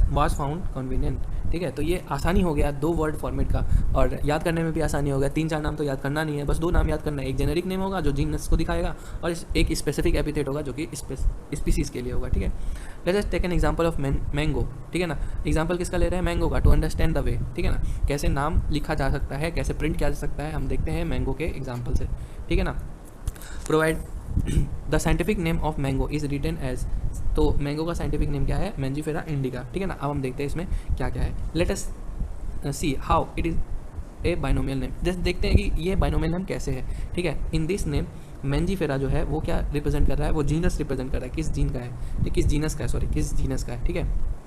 was found convenient, ठीक है। तो ये आसानी हो गया 2 वर्ड फॉर्मेट का, और याद करने में भी आसानी हो गया, 3-4 नाम तो याद करना नहीं है, बस 2 नाम याद करना है। एक जेनेरिक नेम होगा जो जीनस को दिखाएगा, और एक स्पेसिफिक एपिथेट होगा जो कि स्पीसीज़ के लिए होगा, ठीक है। Let's just take an example of mango, ठीक है ना। एग्जांपल किसका ले रहे हैं, मैंगो का, टू अंडरस्टैंड द वे, ठीक है ना। कैसे नाम लिखा जा सकता है, कैसे प्रिंट किया जा सकता है, हम देखते हैं मैंगो के एग्जाम्पल से, ठीक है ना। Provide the scientific name of mango is written as, तो मैंगो का साइंटिफिक नेम क्या है, मैंजीफेरा इंडिका, ठीक है ना। अब हम देखते हैं इसमें क्या क्या है, let us see how it is a binomial name. जैसे देखते हैं कि ये बाइनोमियल नेम कैसे है, ठीक है। इन दिस नेम मैंजीफेरा जो है वो क्या रिप्रेजेंट कर रहा है, वो जीनस रिप्रेजेंट कर रहा है, किस जीन का है, किस जीनस का है, सॉरी किस जीनस का है, ठीक है।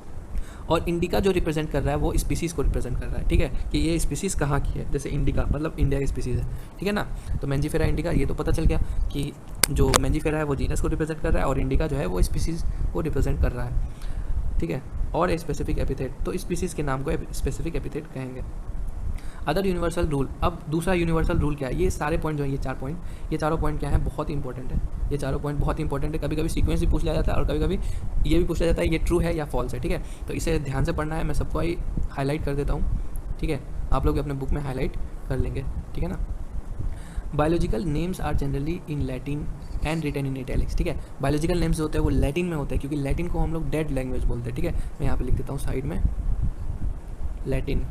और इंडिका जो रिप्रेजेंट कर रहा है वो स्पीसीज़ को रिप्रेजेंट कर रहा है, ठीक है, कि ये स्पीसीज़ कहाँ की है, जैसे इंडिका मतलब इंडिया की स्पीसीज़ है, ठीक है ना। तो मैंजीफेरा इंडिका, ये तो पता चल गया कि जो मैंजीफेरा है वो जीनस को रिप्रेजेंट कर रहा है और इंडिका जो है वो स्पीसीज़ को रिप्रेजेंट कर रहा है, ठीक है। और ए स्पेसिफिक एपिथेट, तो स्पीसीज़ के नाम को स्पेसिफिक एपिथेट कहेंगे। अदर यूनिवर्सल रूल, अब दूसरा यूनिवर्सल रूल क्या है, ये सारे पॉइंट जो है, ये चारों पॉइंट क्या है, बहुत इंपॉर्टेंट है, ये चारों पॉइंट बहुत इंपॉर्टेंट है। कभी कभी सीक्वेंस भी पूछ लिया जाता है और कभी कभी ये भी पूछा जाता है ये ट्रू है या फॉल्स है, ठीक है। तो इसे ध्यान से पढ़ना है, मैं सबको हाईलाइट कर देता हूँ, ठीक है, आप लोग अपने बुक में हाईलाइट कर लेंगे, ठीक है ना। Biological names are generally in Latin and written in italics, ठीक है। बायोलॉजिकल नेम्स जो होते हैं वो लैटिन में होते हैं, क्योंकि लैटिन को हम लोग डेड लैंग्वेज बोलते हैं, ठीक है। मैं यहाँ पे लिख देता हूँ साइड में, लैटिन,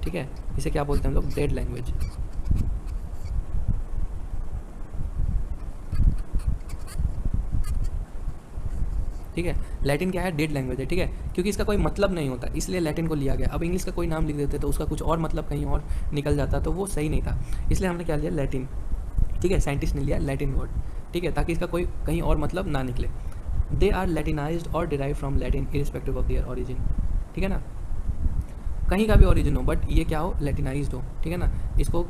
ठीक है, इसे क्या बोलते हैं हम लोग, डेड लैंग्वेज। ठीक है, लैटिन क्या है, डेड लैंग्वेज है, ठीक है, क्योंकि इसका कोई मतलब नहीं होता, इसलिए लैटिन को लिया गया। अब इंग्लिश का कोई नाम लिख देते तो उसका कुछ और मतलब कहीं और निकल जाता, तो वो सही नहीं था, इसलिए हमने क्या लिया, लैटिन, ठीक है, साइंटिस्ट ने लिया लैटिन वर्ड, ठीक है, ताकि इसका कोई कहीं और मतलब ना निकले। दे आर लैटिनाइज्ड और derive from Latin irrespective of their origin, ठीक है ना, कहीं का भी ओरिजिन हो बट ये क्या हो, लैटिनाइज्ड हो, ठीक है ना, इसको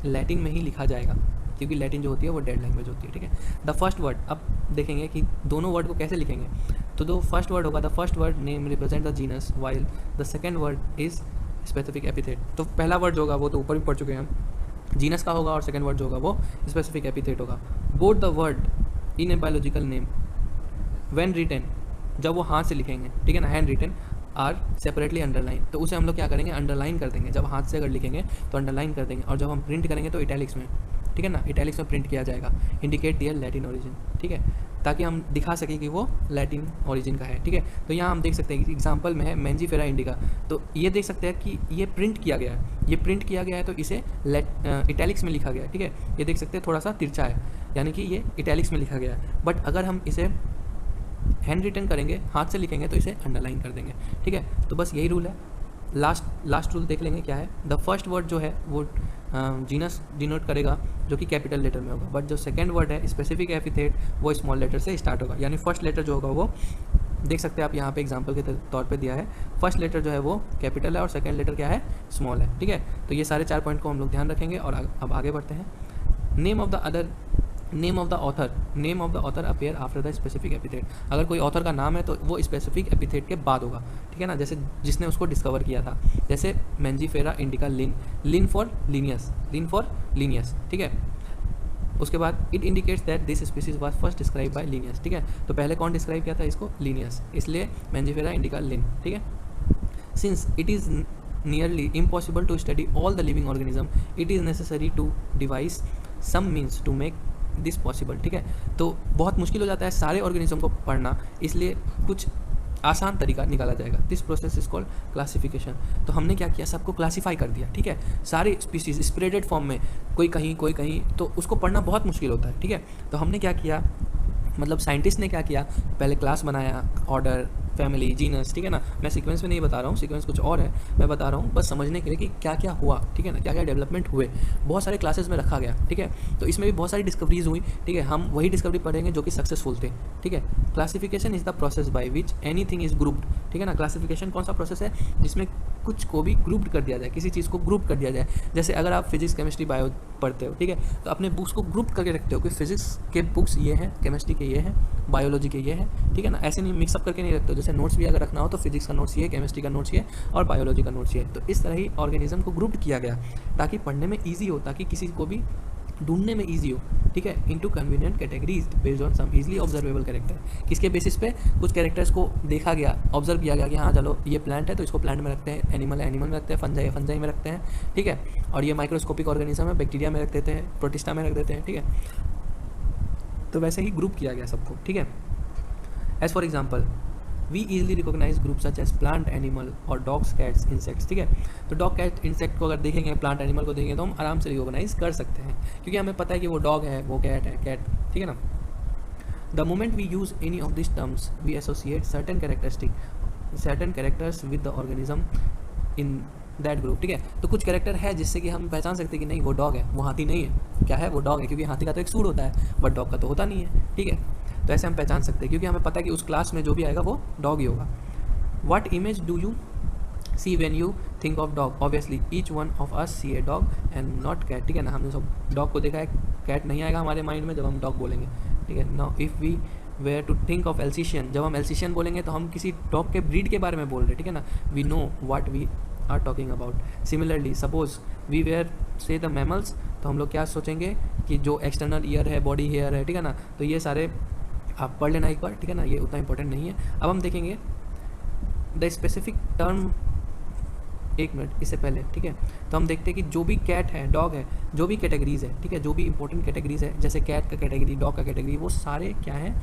लैटिन में ही लिखा जाएगा, क्योंकि लैटिन जो होती है वो डेड लैंग्वेज होती है, ठीक है। द फर्स्ट वर्ड, अब देखेंगे कि दोनों वर्ड को कैसे लिखेंगे। तो जो फर्स्ट वर्ड होगा, the first word name represent the genus while the second word is specific epithet. तो पहला वर्ड जो होगा वो तो ऊपर भी पढ़ चुके हैं हम, जीनस का होगा, और सेकेंड वर्ड जो होगा वो स्पेसिफिक एपिथेट होगा। Both the word in a biological name when written, जब वो हाथ से लिखेंगे, ठीक है ना, hand written are separately underline, तो उसे हम लोग क्या करेंगे, अंडरलाइन कर देंगे। जब हाथ से अगर लिखेंगे तो अंडरलाइन कर देंगे, और जब हम प्रिंट करेंगे तो इटैलिक्स में, ठीक है ना, इटैलिक्स में प्रिंट किया जाएगा, इंडिकेट दियर लैटिन ओरिजिन, ठीक है, ताकि हम दिखा सकें कि वो लैटिन ओरिजिन का है, ठीक है। तो यहाँ हम देख सकते हैं कि एग्जाम्पल में है मैंजीफेरा इंडिका, तो ये देख सकते हैं कि ये प्रिंट किया गया है, ये प्रिंट किया गया है, तो इसे इटैलिक्स में लिखा गया है, ठीक है। ये देख सकते हैं थोड़ा सा तिरछा है, यानी कि ये इटैलिक्स में लिखा गया है, बट अगर हम इसे हैंड रिटन करेंगे, हाथ से लिखेंगे, तो इसे अंडरलाइन कर देंगे, ठीक है। तो बस यही रूल है। लास्ट रूल देख लेंगे क्या है। द फर्स्ट वर्ड जो है वो जीनस डिनोट करेगा, जो कि कैपिटल लेटर में होगा, बट जो सेकंड वर्ड है स्पेसिफिक एपिथेट वो स्मॉल लेटर से स्टार्ट होगा, यानी फर्स्ट लेटर जो होगा वो देख सकते हैं आप यहाँ पे एग्जांपल के तौर पे दिया है, फर्स्ट लेटर जो है वो कैपिटल है और सेकंड लेटर क्या है, स्मॉल है, ठीक है। तो ये सारे 4 पॉइंट को हम लोग ध्यान रखेंगे, और अब आगे बढ़ते हैं। Name of the author appear after the specific epithet. अगर कोई ऑथर का नाम है तो वो स्पेसिफिक एपिथेट के बाद होगा, ठीक है ना, जैसे जिसने उसको डिस्कवर किया था, जैसे Mangifera indica Lin for Linnaeus, ठीक है। उसके बाद it indicates that this species was first describe by Linnaeus, ठीक है। तो पहले कौन डिस्क्राइब किया था इसको, लीनियस, इसलिए मैंजीफेरा इंडिका लिन, ठीक है। Since it is nearly impossible to study all the living organism, it is necessary to devise some means to make this possible, ठीक है। तो बहुत मुश्किल हो जाता है सारे ऑर्गेनिज्म को पढ़ना, इसलिए कुछ आसान तरीका निकाला जाएगा। This process is called classification. तो हमने क्या किया, सबको क्लासीफाई कर दिया, ठीक है, सारे स्पीसीज स्प्रेडेड फॉर्म में, कोई कहीं, तो उसको पढ़ना बहुत मुश्किल होता है, ठीक है। तो हमने क्या किया, मतलब साइंटिस्ट ने क्या किया, पहले क्लास बनाया, ऑर्डर, फैमिली, जीनस, ठीक है ना। मैं सीक्वेंस में नहीं बता रहा हूँ, सीक्वेंस कुछ और है, मैं बता रहा हूँ बस समझने के लिए कि क्या क्या हुआ, ठीक है ना, क्या क्या डेवलपमेंट हुए, बहुत सारे क्लासेस में रखा गया, ठीक है। तो इसमें भी बहुत सारी डिस्कवरीज हुई, ठीक है, हम वही डिस्कवरी पढ़ेंगे जो कि सक्सेसफुल थे, ठीक है। Classification is the process by which anything is grouped, ठीक है ना। क्लासिफिकेशन कौन सा प्रोसेस है, जिसमें कुछ को भी ग्रुप्ड कर दिया जाए, किसी चीज़ को ग्रुप कर दिया जाए। जैसे अगर आप फिजिक्स, केमिस्ट्री, बायो पढ़ते हो, ठीक है, तो अपने बुक्स को ग्रुप करके रखते हो कि फिजिक्स के बुक्स ये हैं, केमिस्ट्री के ये हैं, बायोलॉजी के ये हैं, ठीक है ना। ऐसे नहीं मिक्सअप करके नहीं रखते हो, जैसे नोट्स भी अगर रखना हो तो फिजिक्स का नोट्स ये, केमिस्ट्री का नोट्स ये और बायोलॉजी का नोट्स ये। तो इस तरह ही ऑर्गेनिज्म को ग्रुप्ड किया गया ताकि पढ़ने में ईजी हो, ताकि किसी को भी ढूंढने में ईजी हो, ठीक है। Into convenient categories based on some easily observable character, किसके बेसिस पे कुछ कैरेक्टर्स को देखा गया, ऑब्जर्व किया गया कि हाँ चलो ये प्लांट है तो इसको प्लांट में रखते हैं, एनिमल है एनिमल में रखते हैं, फंजाई है फंजाई में रखते हैं, ठीक है। और ये माइक्रोस्कोपिक ऑर्गेनिज्म है, बैक्टीरिया में रख देते हैं, प्रोटिस्टा में रख देते हैं, ठीक है। तो वैसे ही ग्रुप किया गया सबको, ठीक है। As for example we easily recognise group such as plant, animal और डॉग्स, कैट्स, इंसेक्ट्स, ठीक है। तो डॉग, कैट, इंसेक्ट को अगर देखेंगे, प्लांट, एनिमल को देखेंगे तो हम आराम से रिकॉग्नाइज कर सकते हैं, क्योंकि हमें पता है कि वो डॉग है, वो कैट है, कैट, ठीक है ना। The moment we use any of this terms we associate certain characters with the organism in that group, ठीक है। तो कुछ कैरेक्टर है जिससे कि हम पहचान सकते हैं कि नहीं वो डॉग है, वो हाथी नहीं है, क्या है वो डॉग है, क्योंकि हाथी का तो एक सूंड होता है बट डॉग का तो होता नहीं है, ठीक है। तो ऐसे हम पहचान सकते हैं क्योंकि हमें पता है कि उस क्लास में जो भी आएगा वो डॉग ही होगा। What image do you see when you think of dog, obviously each one of us see a dog and not cat, ठीक है ना। हमने सब डॉग को देखा है, कैट नहीं आएगा हमारे माइंड में जब हम डॉग बोलेंगे, ठीक है। Now if we were to think of Alsatian, जब हम एल्सिशियन बोलेंगे तो हम किसी डॉग के ब्रीड के बारे में बोल रहे हैं, ठीक है ना। We know what we are talking about. Similarly suppose we were say the mammals, तो हम लोग क्या सोचेंगे कि जो एक्सटर्नल ईयर है, बॉडी हेयर है, ठीक है ना, तो ये सारे आप पढ़ लेना एक बार, ठीक है ना, ये उतना इंपॉर्टेंट नहीं है। अब हम देखेंगे द स्पेसिफिक टर्म, एक मिनट इससे पहले, ठीक है, तो हम देखते हैं कि जो भी कैट है, डॉग है, जो भी कैटेगरीज है, ठीक है, जो भी इंपॉर्टेंट कैटेगरीज है, जैसे कैट का कैटेगरी, डॉग का कैटेगरी, वो सारे क्या है,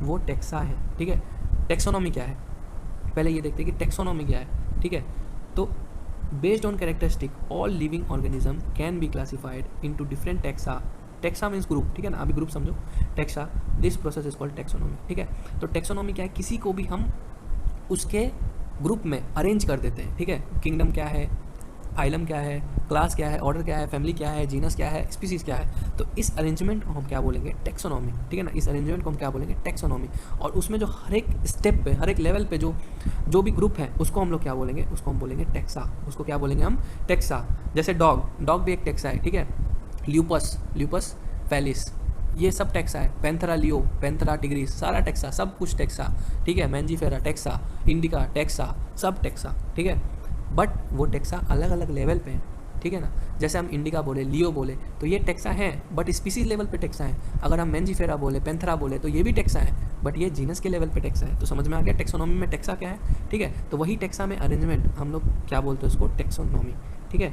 वो टेक्सा है, ठीक है। टेक्सोनॉमी क्या है, पहले ये देखते हैं कि टेक्सोनॉमी क्या है, ठीक है। तो based on characteristic all living organism can be classified into different taxa. Taxa means group, ठीक है ना, अभी ग्रुप समझो, taxa, this process is called taxonomy, ठीक है। तो टेक्सोनॉमी क्या है, किसी को भी हम उसके ग्रुप में अरेंज कर देते हैं, ठीक है। किंगडम क्या है, फाइलम क्या है, क्लास क्या है, ऑर्डर क्या है, फैमिली क्या है, जीनस क्या है, स्पीसीज क्या है, तो इस अरेंजमेंट को हम क्या बोलेंगे, टेक्सोनॉमी, ठीक है ना, इस अरेंजमेंट को हम क्या बोलेंगे, टेक्सोनॉमी। और उसमें जो हर एक स्टेप पे, हर एक लेवल पे जो भी ग्रुप है, उसको हम लोग क्या बोलेंगे, उसको हम बोलेंगे टेक्सा, उसको क्या बोलेंगे हम, टेक्सा। जैसे डॉग भी एक टेक्सा है, ठीक है। ल्यूपस फैलिस, ये सब टेक्सा है। पैंथरा लियो, पैंथरा टिग्रिस, सारा टेक्सा, सब कुछ टेक्सा, ठीक है। मैंजीफेरा टेक्सा, इंडिका टेक्सा, सब टेक्सा, ठीक है। बट वो टेक्सा अलग अलग लेवल पे हैं, ठीक है ना। जैसे हम इंडिका बोले, लियो बोले, तो ये टेक्सा हैं, बट स्पीसीज लेवल पे टेक्सा है। अगर हम मैंजीफेरा बोले, पैंथरा बोले, तो ये भी टेक्सा है, बट ये जीनस के लेवल पे टेक्सा है। तो समझ में आ गया टेक्सोनॉमी में टेक्सा क्या है, ठीक है। तो वही टेक्सा में अरेंजमेंट हम लोग क्या बोलते हैं, उसको टेक्सोनॉमी, ठीक है।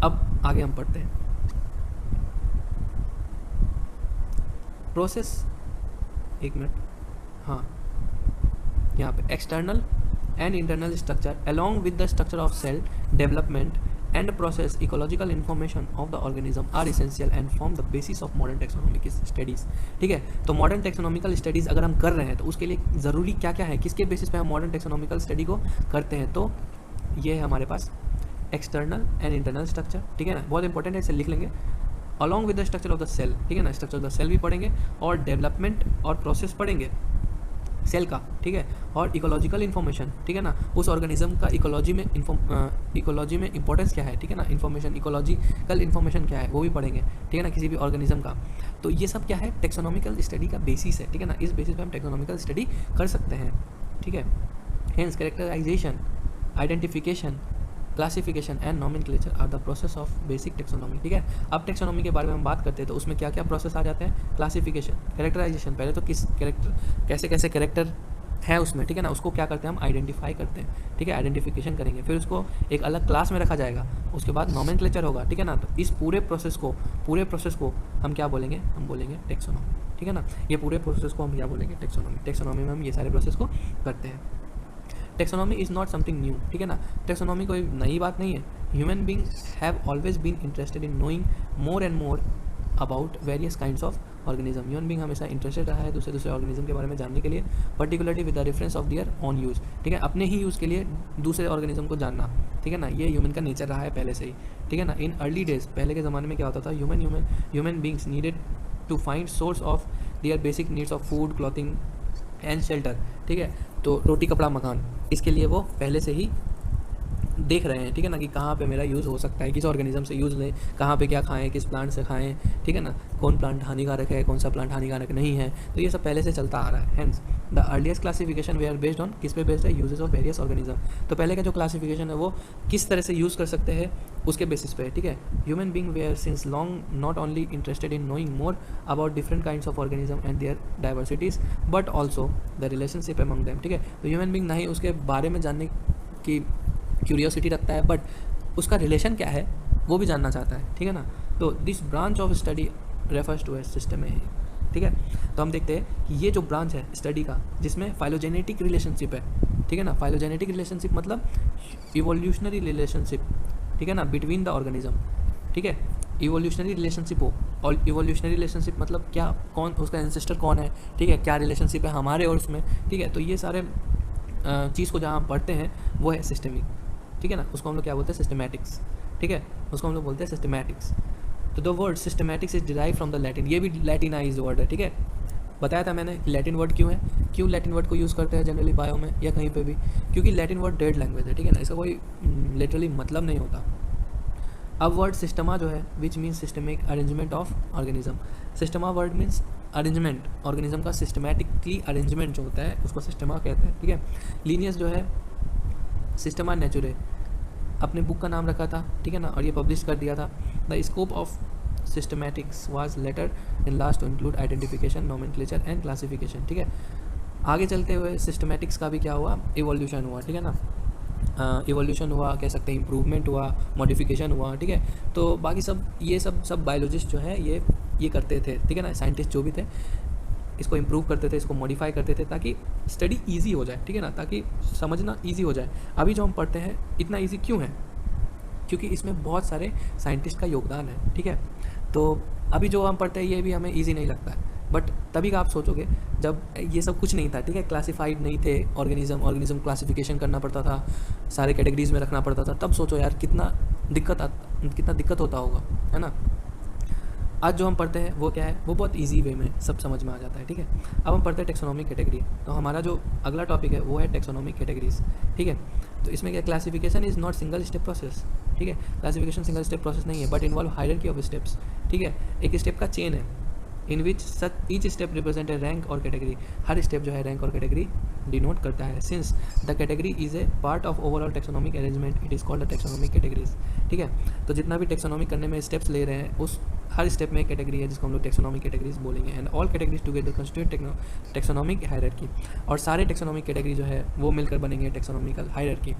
अब आगे हम पढ़ते हैं प्रोसेस, एक मिनट, हाँ, यहाँ पे external and internal structure along with the structure of cell development and process ecological information of the organism are essential and form the basis of modern taxonomical studies, ठीक है। तो मॉडर्न टेक्सोनॉमिकल स्टडीज़ अगर हम कर रहे हैं तो उसके लिए ज़रूरी क्या क्या है, किसके बेसिस पे हम मॉडर्न टेक्सोनॉमिकल स्टडी को करते हैं, तो ये है हमारे पास एक्सटर्नल एंड इंटरनल स्ट्रक्चर, ठीक है ना, बहुत इंपॉर्टेंट है, इसे लिख लेंगे। Along with the structure of the cell, ठीक है ना, स्ट्रक्चर ऑफ द सेल भी पढ़ेंगे, और डेवलपमेंट और प्रोसेस पढ़ेंगे सेल का, ठीक है। और इकोलॉजिकल इन्फॉर्मेशन, ठीक है ना, उस ऑर्गेनिज्म का इकोलॉजी में इंपॉर्टेंस क्या है, ठीक है ना, इन्फॉर्मेशन, इकोलॉजिकल इन्फॉर्मेशन क्या है, वो भी पढ़ेंगे, ठीक है ना, किसी भी ऑर्गेनिज्म का। तो ये सब क्या है, टेक्सोनॉमिकल स्टडी का बेसिस है, ठीक है ना, इस बेसिस पे हम टेक्सोनॉमिकल स्टडी कर सकते हैं, ठीक है। Hence characterisation, identification, classification and nomenclature are the process of basic taxonomy, ठीक है। अब टेक्सोनॉमी के बारे में हम बात करते हैं तो उसमें क्या क्या प्रोसेस आ जाते हैं, क्लासिफिकेशन, कैरेक्टराइजेशन, पहले तो किस कैरेक्टर, कैसे कैसे कैरेक्टर है उसमें, ठीक है ना, उसको क्या करते हैं हम आइडेंटिफाई करते हैं, ठीक है, आइडेंटिफिकेशन करेंगे, फिर उसको एक अलग क्लास में रखा जाएगा, उसके बाद नॉमेनक्लेचर होगा, ठीक है ना। तो इस पूरे प्रोसेस को हम क्या बोलेंगे, हम बोलेंगे टेक्सोनॉमी, ठीक है ना। ये पूरे प्रोसेस को हम क्या बोलेंगे, टेक्सोनॉमी में हम ये सारे प्रोसेस को करते हैं। Taxonomy is not something new, ठीक है ना, टेक्सोनॉमी कोई नई बात नहीं है। Human being have always been interested in knowing more and more about various kinds of organism. Human being हमेशा इंटरेस्टेड रहा है दूसरे ऑर्गेनिज्म के बारे में जानने के लिए, particularly with the reference of their own use, ठीक है, अपने ही यूज़ के लिए दूसरे ऑर्गेनिज्म को जानना, ठीक है ना, ये ह्यूमन का नेचर रहा है पहले से ही, ठीक है ना। इन अर्ली डेज, पहले के ज़माने में क्या होता था, human beings needed to find source of their basic needs of food, clothing and shelter, ठीक है। तो रोटी कपड़ा मकान, इसके लिए वो पहले से ही देख रहे हैं, ठीक है ना, कि कहाँ पे मेरा यूज़ हो सकता है, किस ऑर्गेनिज्म से यूज़ लें, कहाँ पे क्या खाएं, किस प्लांट से खाएं, ठीक है ना, कौन प्लांट हानिकारक है, कौन सा प्लांट हानिकारक नहीं है, तो ये सब पहले से चलता आ रहा है। Hence the earliest classification were based on, किस पे बेस्ड है, यूजेस ऑफ वेरियस ऑर्गेनिज्म। तो पहले का जो क्लासिफिकेशन है वो किस तरह से यूज़ कर सकते हैं उसके बेसिस पे, ठीक है। Human being were since long not only interested in knowing more about different kinds of organism and their diversities but also the relationship among them, ठीक है। तो ह्यूमन बींग ना ही उसके बारे में जानने की क्यूरियोसिटी रखता है, बट उसका रिलेशन क्या है वो भी जानना चाहता है, ठीक है ना। तो this branch of study refers to a system है, ठीक है। तो हम देखते हैं कि ये जो ब्रांच है स्टडी का जिसमें फाइलोजेनेटिक रिलेशनशिप है, ठीक है ना, फाइलोजेनेटिक रिलेशनशिप मतलब इवोल्यूशनरी रिलेशनशिप, ठीक है ना, बिटवीन द ऑर्गेनिज्म, ठीक है, इवोल्यूशनरी रिलेशनशिप हो। और इवोल्यूशनरी रिलेशनशिप मतलब क्या, कौन उसका एंसेस्टर कौन है, ठीक है, क्या रिलेशनशिप है हमारे और उसमें, ठीक है। तो ये सारे चीज़ को जहाँ हम पढ़ते हैं वो है सिस्टमिक, ठीक है ना, उसको हम लोग क्या बोलते हैं, सिस्टमैटिक्स, ठीक है, उसको हम लोग बोलते हैं सिस्टमैटिक्स। तो the word systematics is derive from the Latin, ये भी लैटिनाइज्ड वर्ड है, ठीक है। बताया था मैंने कि लैटिन वर्ड क्यों है, क्यों लैटिन वर्ड को यूज़ करते हैं जनरली बायो में या कहीं पे भी, क्योंकि लैटिन वर्ड डेड लैंग्वेज है, ठीक है ना, इसका कोई लिटरली मतलब नहीं होता। अब वर्ड सिस्टमा जो है which means systemic arrangement of organism, Systema word means arrangement, organism का सिस्टमैटिकली अरेंजमेंट जो होता है उसको सिस्टमा कहते हैं, ठीक है। लीनियस जो है सिस्टमा नेचुरे, अपने बुक का नाम रखा था, ठीक है ना, और ये पब्लिश कर दिया था। The scope of systematics was later in last to include identification, nomenclature and classification, ठीक है। आगे चलते हुए सिस्टमैटिक्स का भी क्या हुआ, इवोल्यूशन हुआ, ठीक है ना, इवोल्यूशन हुआ, कह सकते हैं इम्प्रूवमेंट हुआ, मॉडिफिकेशन हुआ, ठीक है। तो बाकी सब ये सब बायोलॉजिस्ट जो है ये करते थे, ठीक है ना, साइंटिस्ट जो भी थे इसको इम्प्रूव करते थे, इसको मॉडिफाई करते थे ताकि स्टडी ईजी हो जाए, ठीक है ना, ताकि समझना ईजी हो जाए। अभी जो हम पढ़ते हैं इतना ईजी क्यों है, क्योंकि इसमें बहुत सारे साइंटिस्ट का योगदान है, ठीक है। तो अभी जो हम पढ़ते हैं ये भी हमें ईजी नहीं लगता है, बट तभी का आप सोचोगे जब ये सब कुछ नहीं था, ठीक है, क्लासिफाइड नहीं थे ऑर्गेनिज्म क्लासिफिकेशन करना पड़ता था, सारे कैटेगरीज में रखना पड़ता था, तब सोचो यार कितना दिक्कत होता होगा, है ना। आज जो हम पढ़ते हैं वो क्या है, वो बहुत इजी वे में सब समझ में आ जाता है, ठीक है। अब हम पढ़ते हैं टेक्सोनॉमिक कैटेगरी। तो हमारा जो अगला टॉपिक है वो है टेक्सोनॉमिक कैटेगरीज, ठीक है। तो इसमें क्या, classification is not single step process, ठीक है, क्लासिफिकेशन सिंगल स्टेप प्रोसेस नहीं है, but involve hierarchy of steps, ठीक है, एक स्टेप का चेन है, in which each step represent a rank और कैटेगरी। हर स्टेप जो है रैंक और कैटेगरी डिनोट करता है। Since the category is a part of overall taxonomic arrangement, it is called the taxonomic categories, ठीक है। तो जितना भी टेक्सोनॉमिक करने में स्टेप्स ले रहे हैं उस हर स्टेप में एक कैटेगरी है जिसको हम लोग टेक्सोनॉमिक कैटेगरीज बोलेंगे। And all categories together constitute taxonomic hierarchy, और सारे टेक्सोनॉमिक कैटेगरी जो है वो मिलकर बनेंगे taxonomical hierarchy.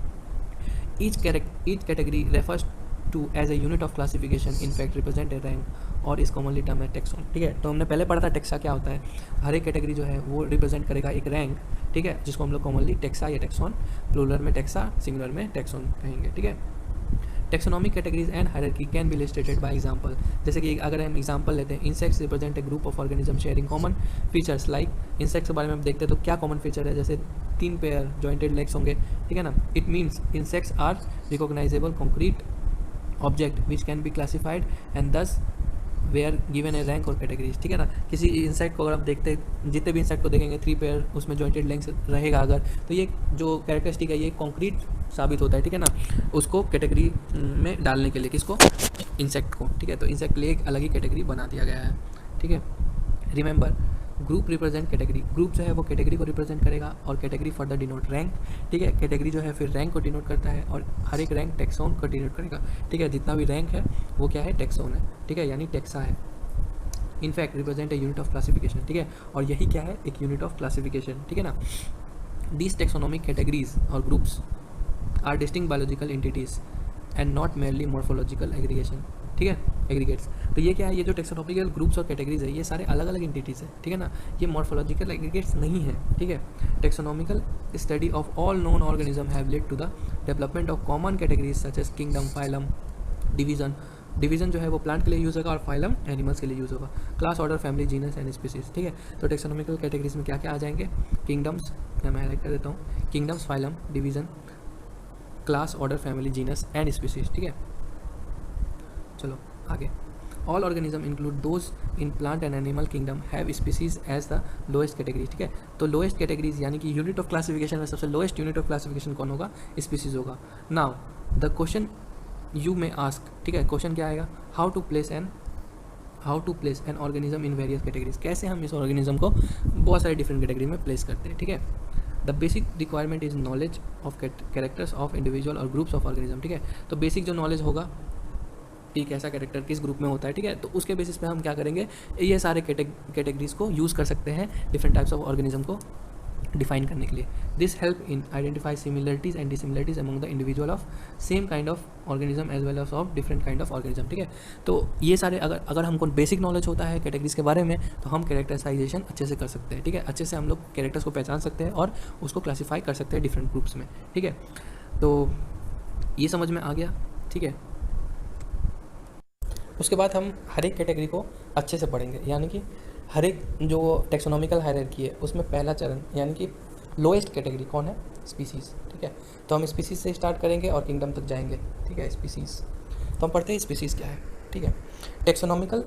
Each category refers to as a unit of classification, in fact represent a rank और इस कॉमनली टर्म है टेक्सॉन, ठीक है। तो हमने पहले पढ़ा था टेक्सा क्या होता है, हर एक कैटेगरी जो है वो रिप्रेजेंट करेगा एक रैंक, ठीक है, जिसको हम लोग कॉमनली टेक्सा या टेक्सॉन, प्लूरल में टेक्सा, सिंगुलर में टेक्सॉन कहेंगे, ठीक है। Taxonomic categories and hierarchy can be illustrated by example. जैसे कि अगर हम एग्जांपल लेते हैं, insects represent a group of organism sharing common features, like insects के बारे में हम देखते हैं तो क्या कॉमन फीचर है, जैसे 3 पेयर जॉइंटेड लेग्स होंगे, ठीक है ना। It means insects are recognisable concrete object which can be classified and thus they are given a rank और कैटेगरीज, ठीक है ना। किसी इंसेक्ट को अगर आप देखते, जितने भी इंसेक्ट को देखेंगे 3 पेयर उसमें जॉइंटेड लेग्स रहेगा अगर, तो ये जो कैरेक्टरिस्टिक है ये कॉन्क्रीट साबित होता है, ठीक है ना, उसको कैटेगरी में डालने के लिए, किसको, इंसेक्ट को, ठीक है। तो इंसेक्ट के लिए एक अलग ही कैटेगरी बना दिया गया है, ठीक है। Remember, group represent category, group जो है वो कैटेगरी को रिप्रेजेंट करेगा और कैटेगरी फर्दर डिनोट रैंक, ठीक है। कैटेगरी जो है फिर रैंक को डिनोट करता है और हर एक रैंक टेक्सोन को डिनोट करेगा, ठीक है। जितना भी रैंक है वो क्या है, टेक्सोन है, ठीक है, यानी टेक्सा है। इन fact represent A unit of classification, ठीक है, और यही क्या है, एक यूनिट ऑफ क्लासिफिकेशन, ठीक है ना। दीज टेक्सोनॉमिक कैटेगरीज और groups are distinct biological entities and not merely morphological aggregation, ठीक है, एग्रीगेट्स। तो ये क्या है, ये जो टेक्सोनॉमिकल ग्रुप्स और कैटेगरीज है ये सारे अलग अलग एंटिटीज़ है, ठीक है ना, ये मॉर्फोलॉजिकल एग्रीगेट्स नहीं है, ठीक है। Taxonomical study of all known organism have led to the development of common categories such as kingdom, phylum, division जो है वो प्लांट के लिए यूज़ होगा और फाइलम एनिमल्स के लिए यूज़ होगा, class, order, family, genus and species, ठीक है। तो टेक्सोनॉमिकल कैटेगरीज में क्या क्या आ जाएंगे, किंगडम्स, मैं हाईलाइट कर देता हूँ, kingdoms, phylum, division, class, order, family, genus and species, ठीक है। चलो आगे, all organism include those in plant and animal kingdom have species as the lowest category, ठीक है। तो लोएस्ट कैटेगरीज यानी कि यूनिट ऑफ क्लासिफिकेशन में सबसे लोएस्ट यूनिट ऑफ क्लासिफिकेशन कौन होगा, स्पीसीज होगा। Now the question you may ask, ठीक है, क्वेश्चन क्या आएगा, how to place an organism in various categories, कैसे हम इस ऑर्गेनिज्म को बहुत सारे डिफरेंट कैटेगरी में प्लेस करते हैं, ठीक है। The basic requirement is knowledge of characters of individual और ग्रुप्स ऑफ ऑर्गेनिज्म, ठीक है। तो बेसिक जो नॉलेज होगा कि कैसा कैरेक्टर किस ग्रुप में होता है, ठीक है, तो उसके बेसिस पे हम क्या करेंगे, ये सारे कैटेगरीज को यूज़ कर सकते हैं डिफरेंट टाइप्स ऑफ ऑर्गेनिज्म को डिफाइन करने के लिए। This help in identify similarities and dissimilarities among the individual of same kind of organism as well as of different kind of organism, ठीक है। तो ये सारे अगर हमको बेसिक नॉलेज होता है कैटेगरीज के बारे में तो हम कैरेक्टराइजेशन अच्छे से कर सकते हैं, ठीक है, अच्छे से हम लोग कैरेक्टर्स को पहचान सकते हैं और उसको क्लासीफाई कर सकते हैं डिफरेंट ग्रुप्स में, ठीक है। तो ये समझ में आ गया, ठीक है। उसके बाद हम हर एक कैटेगरी को अच्छे से पढ़ेंगे, यानी कि हर एक जो टेक्सोनॉमिकल हायरार्की है उसमें पहला चरण यानी कि लोएस्ट कैटेगरी कौन है, स्पीसीज़, ठीक है। तो हम स्पीसीज़ से स्टार्ट करेंगे और किंगडम तक जाएंगे, ठीक है। स्पीसीज़ तो हम पढ़ते हैं स्पीसीज़ क्या है, ठीक है। Taxonomical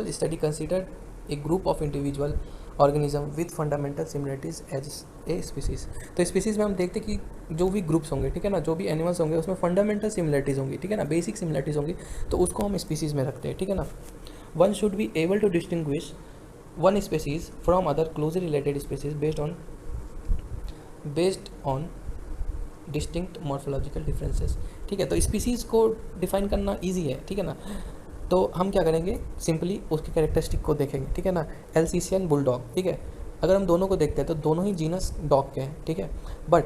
study consider a group of individual organism with fundamental similarities as a species. तो स्पीसीज़ में हम देखते कि जो भी ग्रुप्स होंगे, ठीक है ना, जो भी एनिमल्स होंगे उसमें फंडामेंटल सिमिलरिटीज़ होंगी, ठीक है ना, बेसिक सिमिलरिटीज़ होंगी, तो उसको हम स्पीसीज़ में रखते हैं, ठीक है ना। One should be able to distinguish one species from other closely related species based on distinct morphological differences. ठीक है, तो स्पीसीज़ को डिफाइन करना ईजी है, ठीक है ना। तो हम क्या करेंगे, सिंपली उसके कैरेक्टरिस्टिक को देखेंगे, ठीक है ना। एल्सीशियन बुलडॉग, ठीक है, अगर हम दोनों को देखते हैं तो दोनों ही जीनस डॉग के हैं, ठीक है, बट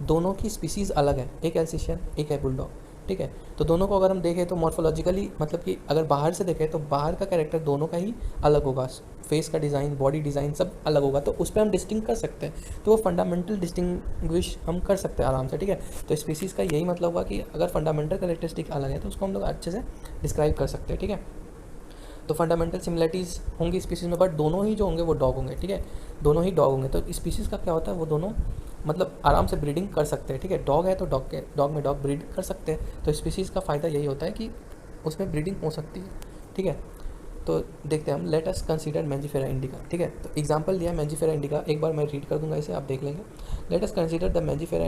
दोनों की स्पीसीज़ अलग है, एक एल्सीशियन एक है बुलडॉग, ठीक है। तो दोनों को अगर हम देखें तो मॉर्फोलॉजिकली, मतलब कि अगर बाहर से देखें तो बाहर का कैरेक्टर दोनों का ही अलग होगा, फेस का डिज़ाइन, बॉडी डिज़ाइन सब अलग होगा, तो उस पर हम डिस्टिंग कर सकते हैं, तो वो फंडामेंटल डिस्टिंग्विश हम कर सकते हैं आराम से, ठीक है। तो स्पीसीज़ का यही मतलब हुआ कि अगर फंडामेंटल कैरेक्टरिस्टिक अलग है तो उसको हम लोग अच्छे से डिस्क्राइब कर सकते हैं, ठीक है। तो फंडामेंटल सिमिलरिटीज़ होंगी स्पीसीज़ में, बट दोनों ही जो होंगे वो डॉग होंगे, ठीक है, दोनों ही डॉग होंगे। तो स्पीसीज़ का क्या होता है, वो दोनों मतलब आराम से ब्रीडिंग कर सकते हैं, ठीक है। डॉग है तो डॉग में डॉग ब्रीड कर सकते हैं, तो स्पीसीज़ का फ़ायदा यही होता है कि उसमें ब्रीडिंग हो सकती है, ठीक है। तो देखते हैं हम, let us consider Mangifera indica, ठीक है। तो एग्जांपल दिया मैंजीफेरा इंडिका, एक बार मैं रीड कर दूंगा इसे, आप देख लेंगे। Let us consider the Mangifera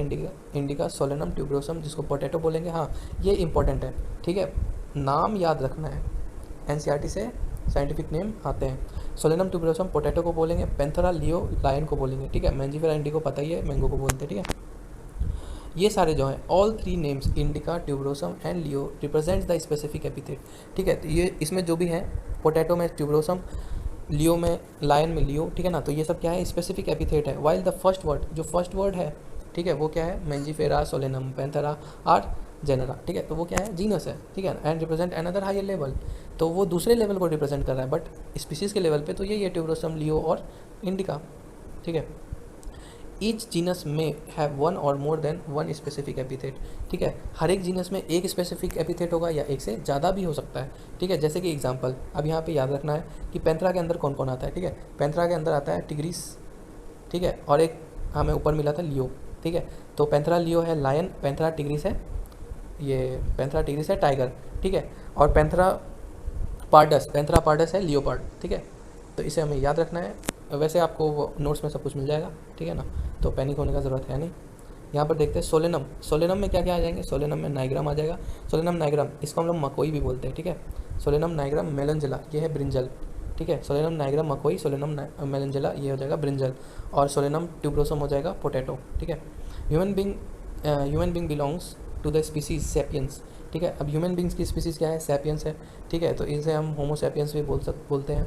indica Solanum tuberosum, जिसको पोटैटो बोलेंगे। हाँ, ये इंपॉर्टेंट है, ठीक है, नाम याद रखना है, एनसीईआरटी से साइंटिफिक नेम आते हैं। सोलेनम ट्यूबरोसम पोटैटो को बोलेंगे, पैंथेरा लियो लायन को बोलेंगे, ठीक है। मैंजीफेरा इंडिको पता ही है, मैंगो को बोलते हैं, ठीक है। ये सारे जो हैं, all three names indica, tuberosum and Leo represents the specific epithet, ठीक है। तो ये इसमें जो भी है, पोटैटो में ट्यूबरोसम, लियो में लायन में लियो, ठीक है ना, तो ये सब क्या है, स्पेसिफिक एपिथेट है। वाइल द फर्स्ट वर्ड, जो फर्स्ट वर्ड है, ठीक है, वो क्या है, Mangifera, Solanum, Panthera are genera, ठीक है, तो वो क्या है, जीनस है, ठीक है, and represent another higher level, तो वो दूसरे लेवल को रिप्रेजेंट कर रहा है, बट स्पीसीज़ के लेवल पे तो यही है, ट्यूबरोसम, लियो और इंडिका, ठीक है। ईच जीनस में हैव वन और more than one specific epithet, ठीक है, हर एक जीनस में एक स्पेसिफिक एपिथेट होगा या एक से ज़्यादा भी हो सकता है, ठीक है। जैसे कि एग्जांपल अब यहाँ पे याद रखना है कि पैंथेरा के अंदर कौन कौन आता है, ठीक है। पैंथेरा के अंदर आता है टिग्रिस, ठीक है, और एक हमें ऊपर मिला था लियो, ठीक है। तो पैंथेरा लियो है लायन, पैंथेरा टिग्रिस है, ये पैंथेरा टिग्रिस है टाइगर, ठीक है, और पैंथेरा पार्डस है लियोपार्ड, ठीक है। तो इसे हमें याद रखना है, वैसे आपको नोट्स में सब कुछ मिल जाएगा, ठीक है ना, तो पैनिक होने का ज़रूरत है नहीं। यहाँ पर देखते हैं सोलेनम में क्या क्या आ जाएंगे, सोलेनम में नाइग्राम आ जाएगा, सोलेनम नाइग्राम, इसको हम लोग मकोई भी बोलते हैं, ठीक है। सोलेनम नाइग्राम मेलनजिला, ये है ब्रिंजल, ठीक है। सोलेनम नाइग्राम मकोई, सोलेनम मेलनजिला ये हो जाएगा ब्रिंजल, और सोलेनम ट्यूबरोसम हो जाएगा पोटैटो, ठीक है। Human being belongs to the species sapiens, ठीक है। अब ह्यूमन बींग्स की स्पीसीज़ क्या है, सैपियंस है, ठीक है, तो इसे हम होमो सैपियंस भी बोलते हैं।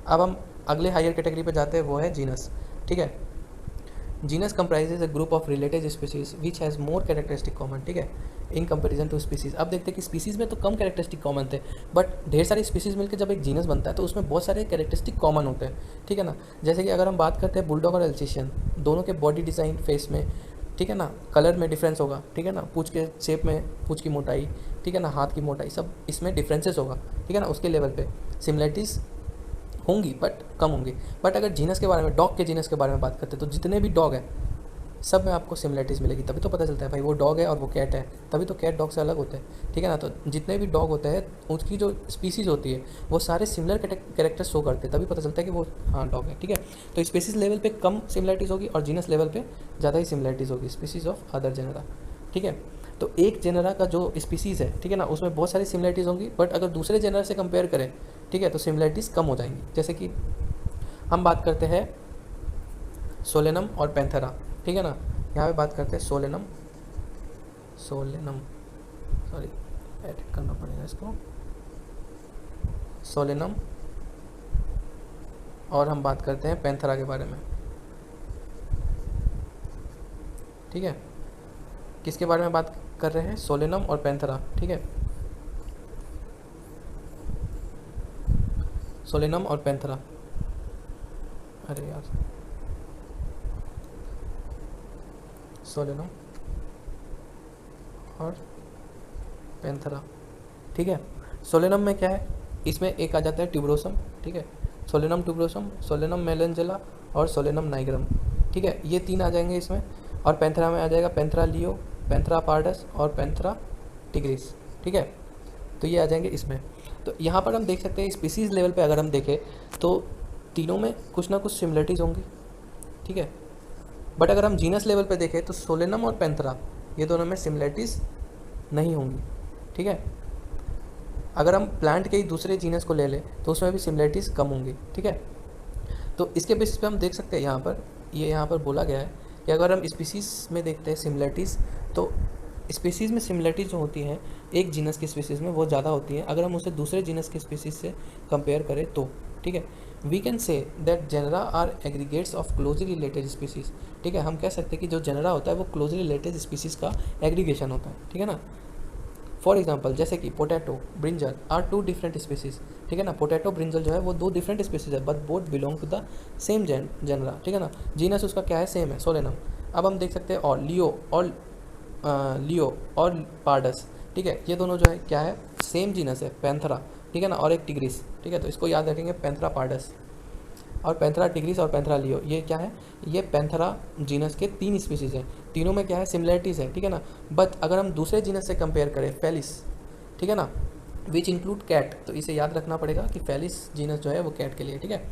अब हम अगले हायर कैटेगरी पे जाते हैं, वो है जीनस, ठीक है। Genus comprises a group of related species which has more characteristic common, ठीक है, इन कंपेरिजन टू स्पीसीज। अब देखते हैं कि स्पीसीज में तो कम कैरेक्टरिस्टिक कॉमन थे, बट ढेर सारी स्पीसीज मिलकर जब एक जीनस बनता है तो उसमें बहुत सारे कैरेक्टरिस्टिक कॉमन होते हैं, ठीक है ना। जैसे कि अगर हम बात करते हैं बुलडॉग और एल्सीशियन, दोनों के बॉडी डिज़ाइन, फेस में, ठीक है ना, कलर में डिफरेंस होगा, ठीक है ना, पूँछ के शेप में, पूँछ की मोटाई, ठीक है ना, हाथ की मोटाई, सब इसमें डिफरेंसेस होगा, ठीक है ना। उसके लेवल पे सिमिलरिटीज़ होंगी बट कम होंगी। बट अगर जीनस के बारे में, डॉग के जीनस के बारे में बात करते हैं, तो जितने भी डॉग हैं सब में आपको सिमिलरिटीज़ मिलेगी, तभी तो पता चलता है भाई वो डॉग है और वो कैट है, तभी तो कैट डॉग से अलग होते हैं, ठीक है ना। तो जितने भी डॉग होते हैं उसकी जो स्पीसीज़ होती है वो सारे सिमिलर कैरेक्टर शो करते हैं, तभी पता चलता है कि वो हाँ डॉग है, ठीक है। तो स्पीसीज़ लेवल पे कम सिमिलरिटीज़ होगी और जीनस लेवल पे ज़्यादा ही सिमिलरिटीज़ होगी, स्पीसीज़ ऑफ अदर जेनरा, ठीक है। तो एक जेनरा का जो स्पीसीज़ है, ठीक है ना, उसमें बहुत सारी सिमिलरिटीज़ होंगी, बट अगर दूसरे जेनरा से कंपेयर करें, ठीक है, तो सिमिलरिटीज़ कम हो जाएंगी। जैसे कि हम बात करते हैं सोलेनम और पैंथेरा, ठीक है ना, यहाँ पे बात करते हैं सोलेनम, सॉरी एडिट करना पड़ेगा इसको, सोलेनम, और हम बात करते हैं पैंथेरा के बारे में, ठीक है। किसके बारे में बात कर रहे हैं, सोलेनम और पैंथेरा, ठीक है, सोलेनम और पैंथेरा, अरे यार, सोलेनम और पैंथेरा, ठीक है। सोलेनम में क्या है, इसमें एक आ जाता है ट्यूबरोसम, ठीक है, सोलेनम ट्यूबरोसम, सोलेनम मेलनजिला और सोलेनम नाइग्राम, ठीक है, ये तीन आ जाएंगे इसमें। और पैंथेरा में आ जाएगा पैंथेरा लियो, पैंथेरा पार्डस और पैंथेरा टिग्रिस, ठीक है, तो ये आ जाएंगे इसमें। तो यहाँ पर हम देख सकते हैं स्पीसीज़ लेवल पे अगर हम देखें तो तीनों में कुछ ना कुछ सिमिलरिटीज़ होंगी, ठीक है। बट अगर हम जीनस लेवल पे देखें तो सोलेनम और पैंथेरा ये दोनों में सिमिलरिटीज़ नहीं होंगी, ठीक है। अगर हम प्लांट के ही दूसरे जीनस को ले लें तो उसमें भी सिमिलरिटीज़ कम होंगी, ठीक है। तो इसके बेसिस पे हम देख सकते हैं यहाँ पर बोला गया है या अगर हम स्पीसीज़ में देखते हैं सिमिलरिटीज़, तो स्पीसीज़ में सिमिलरिटीज जो होती हैं एक जीनस की स्पीसीज़ में वो ज़्यादा होती है अगर हम उसे दूसरे जीनस की स्पीसीज़ से कंपेयर करें तो, ठीक है। We can say that genera are aggregates of closely related species, ठीक है। हम कह सकते हैं कि जो जेनरा होता है वो क्लोजली रिलेटेड स्पीसीज़ का एग्रीगेशन होता है, ठीक है ना। फॉर एग्जाम्पल जैसे कि potato, brinjal are two different species, ठीक है ना। पोटैटो ब्रिंजल जो है वो 2 डिफरेंट स्पीसीज़ है, but both belong to the same genera, ठीक है ना। जीनस उसका क्या है, सेम है, सोलेनम। अब हम देख सकते हैं और लियो और पार्डस, ठीक है, ये दोनों जो है क्या है, सेम जीनस है, पैंथरा, ठीक है ना, और एक टिग्रिस, ठीक है। तो इसको याद रखेंगे, पैंथरा पार्डस और पैंथरा टिग्रिस और पैंथरा लियो, ये क्या है, ये पैंथरा जीनस के 3 स्पीसीज़ हैं। तीनों में क्या है, सिमिलरिटीज़ है, ठीक है ना। बट अगर हम दूसरे जीनस से कंपेयर करें, फेलिस, ठीक है ना, विच इंक्लूड कैट, तो इसे याद रखना पड़ेगा कि फेलिस जीनस जो है वो कैट के लिए, ठीक है।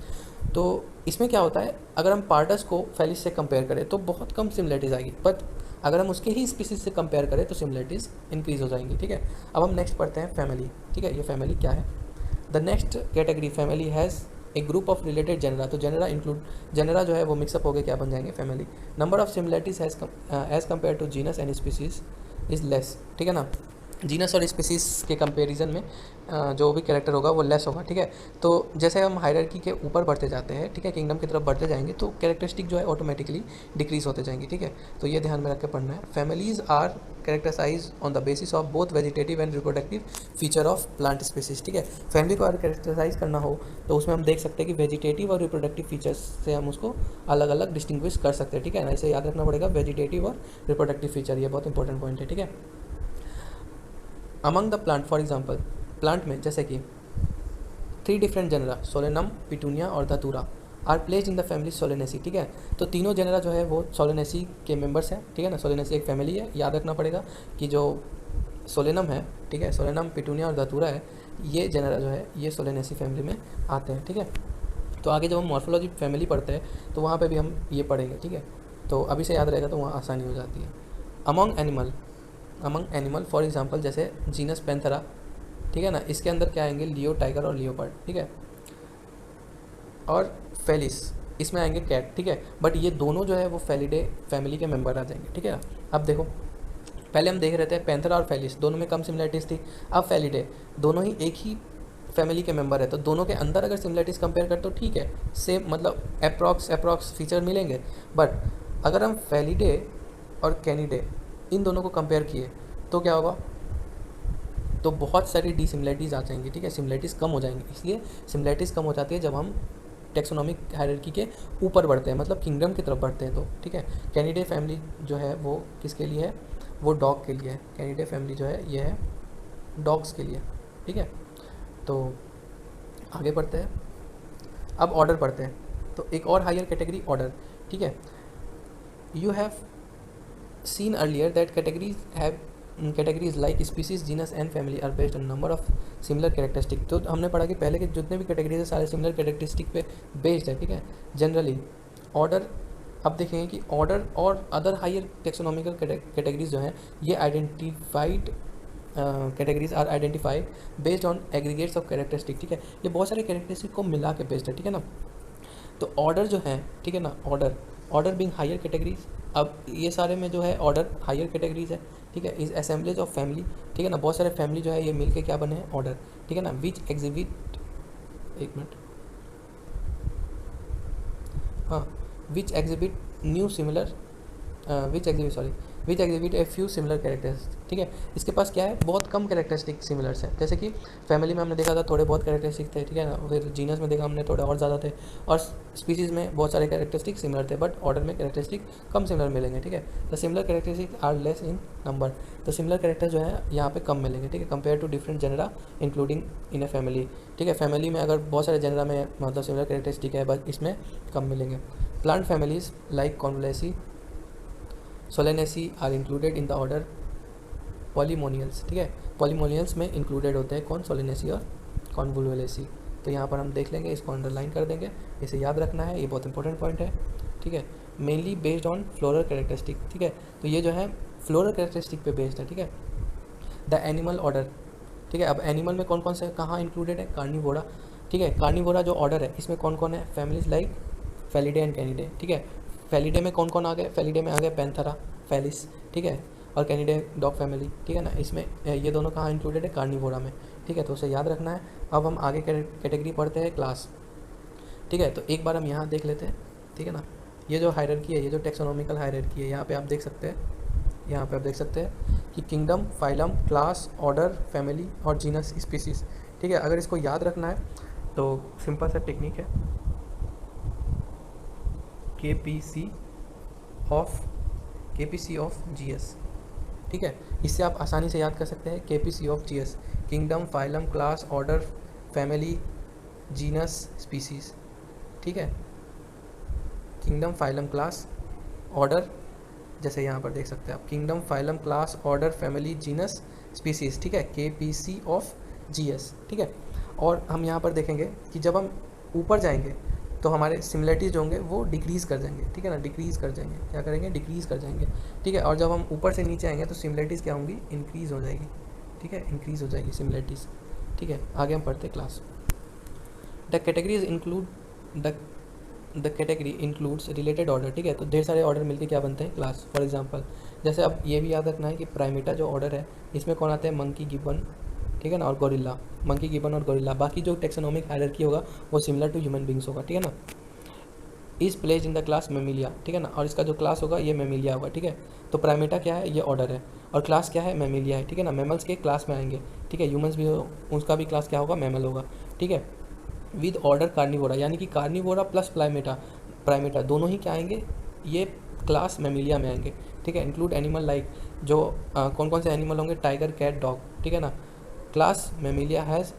तो इसमें क्या होता है, अगर हम पार्डस को फेलिस से कंपेयर करें तो बहुत कम सिमिलरिटीज़ आएगी, बट अगर हम उसके ही स्पीसीज से कंपेयर करें तो सिमिलरिटीज़ इंक्रीज हो जाएंगी, ठीक है। अब हम नेक्स्ट पढ़ते हैं फैमिली, ठीक है। ये फैमिली क्या है, the next category family has a group of related genera, तो जेनरा जो है वो मिक्सअप हो गए क्या बन जाएंगे, family. Number of similarities as compare to genus and species is less, ठीक है ना। जीनस और स्पीसीज के कंपैरिजन में जो भी कैरेक्टर होगा वो लेस होगा, ठीक है। तो जैसे हम हायरार्की के ऊपर बढ़ते जाते हैं, ठीक है, किंगडम की तरफ बढ़ते जाएंगे तो कैरेक्टरिस्टिक जो है ऑटोमेटिकली डिक्रीज होते जाएंगे, ठीक है। तो ये ध्यान में रख के पढ़ना है। Families are characterise on the basis of both vegetative and reproductive feature of plant species, ठीक है। फैमिली को अगर कैरेक्टराइज करना हो तो उसमें हम देख सकते हैं कि वेजिटेटिव और रिप्रोडक्टिव फीचर्स से हम उसको अलग अलग डिस्टिंग्विश कर सकते हैं, ठीक है ना। इसे याद रखना पड़ेगा, वेजिटेटिव और रिप्रोडक्टिव फीचर, ये बहुत इंपॉर्टेंट पॉइंट है, ठीक है। Among the plant, for example plant में जैसे कि 3 डिफरेंट जेनरा, सोलेनम, पिटूनिया और datura, are placed in the family solanaceae, ठीक है। तो तीनों जेनरा जो है वो सोलेनेसी के मेंबर्स हैं, ठीक है ना। सोलेनेसी एक फैमिली है, याद रखना पड़ेगा कि जो सोलेनम है, ठीक है, सोलेनम, पिटूनिया और धतूरा है, ये जेनरा जो है ये सोलेनेसी फैमिली में आते हैं, ठीक है। तो आगे जब हम मॉर्फोलॉजी फैमिली पढ़ते हैं तो वहाँ पे भी हम ये पढ़ेंगे, ठीक है। तो अभी से याद रहेगा तो वहाँ आसानी हो जाती है। अमंग एनिमल फॉर एग्जांपल जैसे जीनस पैंथरा, ठीक है ना, इसके अंदर क्या आएंगे, लियो, टाइगर और लियोपर्ड, ठीक है, और फेलिस, इसमें आएंगे कैट, ठीक है। बट ये दोनों जो है वो फेलिडे फैमिली के मेंबर आ जाएंगे, ठीक है ना। अब देखो, पहले हम देख रहे थे पैंथरा और फेलिस दोनों में कम सिमिलरिटीज़ थी, अब फेलिडे दोनों ही एक ही फैमिली के मेंबर है, तो दोनों के अंदर अगर सिमिलरिटीज़ कंपेयर करें तो ठीक है, सेम मतलब अप्रॉक्स फीचर मिलेंगे। बट अगर हम फेलिडे और कैनिडे इन दोनों को कंपेयर किए तो क्या होगा, तो बहुत सारी डिसिमिलरिटीज़ आ जाएंगी, ठीक है, सिमिलरिटीज़ कम हो जाएंगी। इसलिए सिमिलरिटीज़ कम हो जाती है जब हम टेक्सोनॉमिक हायरार्की के ऊपर बढ़ते हैं, मतलब किंगडम की तरफ बढ़ते हैं, तो ठीक है। कैनिडे फैमिली जो है वो किसके लिए है, वो डॉग के लिए है। कैनिडे फैमिली जो है ये है डॉग्स के लिए, ठीक है। तो आगे बढ़ते हैं, अब ऑर्डर पढ़ते हैं। तो एक और हायर कैटेगरी ऑर्डर, ठीक है। You have seen earlier that categories like species, genus and family are based on number of similar characteristic। तो हमने पढ़ा कि पहले के जितने भी कैटेगरीज है सारे सिमिलर कैरेक्टरिस्टिक पे बेस्ड है, ठीक है। जनरली ऑर्डर, अब देखेंगे कि ऑर्डर और अदर हायर टेक्सोनॉमिकल कैटेगरीज जो हैं ये identified categories are identified based on aggregates of characteristic, ठीक है। ये बहुत सारे कैरेक्टरिस्टिक को मिला के बेस्ड है, ठीक है ना। तो ऑर्डर जो है, ठीक है ना, ऑर्डर बीइंग हायर कैटेगरीज, अब ये सारे में जो है ऑर्डर हायर कैटेगरीज है, ठीक है। इज असेंबलेज ऑफ फैमिली, ठीक है ना, बहुत सारे फैमिली जो है ये मिलके क्या बने हैं, ऑर्डर, ठीक है ना। विच एग्जिबिट, एक मिनट, हाँ, विच exhibit a few similar characters, ठीक है। इसके पास क्या है, बहुत कम कैरेक्टरिस्टिक सिमिलर्स है। जैसे कि फैमिली में हमने देखा था थोड़े बहुत कैरेक्टरिस्टिक थे, ठीक है ना, फिर जीनस में देखा हमने थोड़े और ज़्यादा थे, और स्पीसीज़ में बहुत सारे कैरेक्टरिस्टिक सिमिलर थे, बट ऑर्डर में कैरेक्टरिस्टिक कम सिमिलर मिलेंगे, ठीक है। The similar characteristic are less in number, तो सिमिलर कैरेक्टर जो है यहाँ पे कम मिलेंगे, ठीक है, compare to different genera including in a family, ठीक है। फैमिली में अगर बहुत सारे जेनरा में मतलब सिमिलर कैरेक्टरिस्टिक है, बट इसमें कम मिलेंगे। Plant families like Convolvulaceae, Solanaceae are included in the order Polemoniales, ठीक है। पॉलीमोनियल्स में इंक्लूडेड होते हैं कौन, सोलेनेसी और कॉन्वुलेसी। तो यहाँ पर हम देख लेंगे, इसको अंडरलाइन कर देंगे, इसे याद रखना है, ये बहुत इंपॉर्टेंट पॉइंट है, ठीक है। Mainly based on floral characteristic, ठीक है। तो ये जो है फ्लोरल कैरेक्टरिस्टिक पे बेस्ड है, ठीक है। द एनिमल ऑर्डर, ठीक है। अब एनिमल में कौन कौन से कहाँ इंक्लूडेड है, कार्निवोरा, ठीक है। कार्निवोरा जो ऑर्डर है इसमें कौन कौन है, families like Felidae and Canidae, ठीक है। फैलिडे में कौन कौन आ गए, फैलिडे में आ गए पैंथेरा, फेलिस, ठीक है, और कैनिडे डॉग फैमिली, ठीक है ना। इसमें ये दोनों कहाँ इंक्लूडेड है, कार्निवोरा में, ठीक है, तो उसे याद रखना है। अब हम आगे कैटेगरी पढ़ते हैं, क्लास, ठीक है। तो एक बार हम यहाँ देख लेते हैं, ठीक है ना। ये जो हायरार्की है, ये जो टेक्सोनॉमिकल हायरार्की है, यहाँ पे आप देख सकते हैं, यहाँ पे आप देख सकते हैं कि kingdom, phylum, class, order, family और जीनस, स्पीसीज, ठीक है। अगर इसको याद रखना है तो सिंपल सा टेक्निक है, KPC ऑफ GS, ठीक है। इससे आप आसानी से याद कर सकते हैं, KPC of GS, kingdom, phylum, class, order, family, genus, species, ठीक है। किंगडम, फाइलम, क्लास, ऑर्डर, जैसे यहाँ पर देख सकते हैं आप, kingdom, phylum, class, order, family, genus, species, ठीक है, KPC ऑफ GS, ठीक है। और हम यहाँ पर देखेंगे कि जब हम ऊपर जाएंगे तो हमारे सिमिलरिटीज जो होंगे वो डिक्रीज़ कर जाएंगे, ठीक है ना, डिक्रीज़ कर जाएंगे, क्या करेंगे, डिक्रीज़ कर जाएंगे, ठीक है। और जब हम ऊपर से नीचे आएंगे तो सिमिलरिटीज़ क्या होंगी, इंक्रीज़ हो जाएगी, ठीक है, इंक्रीज़ हो जाएगी सिमिलरिटीज़, ठीक है। आगे हम पढ़ते class. The categories include the category includes related order, ठीक है। तो ढेर सारे ऑर्डर मिलके क्या बनते हैं, क्लास। फॉर एग्जांपल, जैसे अब ये भी याद रखना है कि प्राइमेटा जो ऑर्डर है, इसमें कौन आते हैं, मंकी, गिब्बन, ठीक है ना, और गोरिल्ला, मंकी, गिब्बन और गोरिल्ला। बाकी जो टेक्सोनोमिक हायरार्की होगा वो सिमिलर टू ह्यूमन बींग्स होगा, ठीक है ना। Is placed in the class Mammalia, ठीक है ना, और इसका जो क्लास होगा ये मेमिलिया होगा, ठीक है। तो प्राइमेटा क्या है, ये ऑर्डर है, और क्लास क्या है, मेमिलिया है, ठीक है ना। मैमल्स के क्लास में आएंगे, ठीक है, ह्यूमंस भी हो, उसका भी क्लास क्या होगा, मैमल होगा, ठीक है। विद ऑर्डर कार्निवोरा, यानी कि कार्निवोरा प्लस प्राइमेटा दोनों ही क्या आएंगे, ये क्लास मेमिलिया में आएंगे, ठीक है। इंक्लूड एनिमल लाइक, जो कौन कौन से एनिमल होंगे, टाइगर, कैट, डॉग, ठीक है ना। Class Mammalia has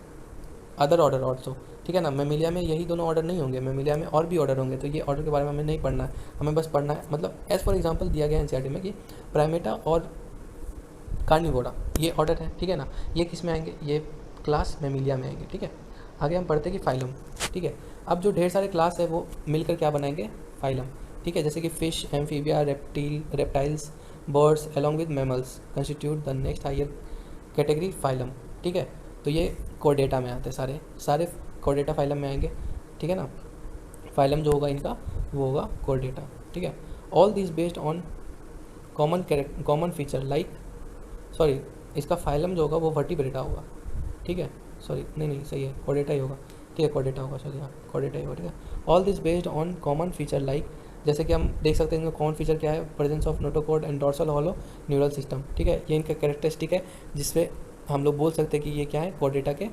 other order also, ठीक है ना। मेमिलिया में यही दोनों ऑर्डर नहीं होंगे, मेमिलिया में और भी ऑर्डर होंगे, तो ये ऑर्डर के बारे में हमें नहीं पढ़ना है, हमें बस पढ़ना है, मतलब एज फॉर एग्जांपल दिया गया एनसीईआरटी में कि प्राइमेटा और कार्निवोरा ये ऑर्डर है, ठीक है ना। ये किस में आएंगे, ये क्लास मेमिलिया में आएंगे, ठीक है। आगे हम पढ़ते हैं कि फाइलम, ठीक है। अब जो ढेर सारे क्लास है वो मिलकर क्या बनाएंगे, फाइलम, ठीक है। जैसे कि fish, amphibia, reptiles, birds along with mammals constitute the next higher category phylum, ठीक है। तो ये कोर्डेटा में आते हैं, सारे कोर्डेटा फाइलम में आएंगे, ठीक है ना। फाइलम जो होगा इनका वो होगा कोर्डेटा, ठीक है। All this based on common feature like, sorry, इसका फाइलम जो होगा वो वर्टिब्रेटा होगा, ठीक है, सॉरी नहीं सही है, कोर्डेटा ही होगा, ठीक है, कोर्डेटा होगा, सॉरी हाँ, कोर्डेटा ही होगा, ठीक है। All this based on common feature like, जैसे कि हम देख सकते हैं इनका कॉमन फीचर क्या है, presence of notochord and dorsal hollow neural system, ठीक है। ये इनका कैरेक्टरिस्टिक है जिसपे हम लोग बोल सकते हैं कि ये क्या है, कोर्डेटा के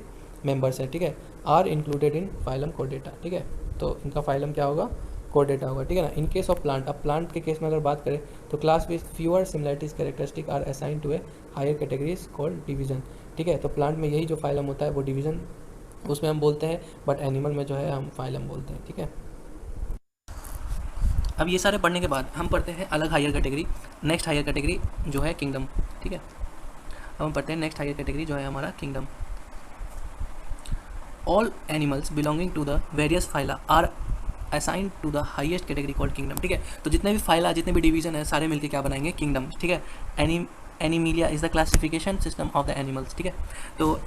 मेंबर्स है, ठीक है। Are included in phylum chordata, ठीक है। तो इनका फाइलम क्या होगा, कोर्डेटा होगा, ठीक है ना। इन केस ऑफ प्लांट, अब प्लांट के केस में अगर बात करें तो class with fewer similarities characteristic are assign to a higher categories called division, ठीक है। तो प्लांट में यही जो फाइलम होता है वो डिवीजन उसमें हम बोलते हैं, बट एनिमल में जो है हम फाइलम बोलते हैं, ठीक है। अब ये सारे पढ़ने के बाद हम पढ़ते हैं अलग higher category, next higher category जो है किंगडम, ठीक है। अब हम पढ़ते हैं नेक्स्ट हायर कैटेगरी जो है हमारा kingdom. All animals belonging to the various phyla are assign to the highest category called kingdom, ठीक है। तो जितने भी फाइला, जितने भी डिवीजन है, सारे मिलकर क्या बनाएंगे, किंगडम, ठीक है। Animalia is the classification system of the animals, ठीक है। तो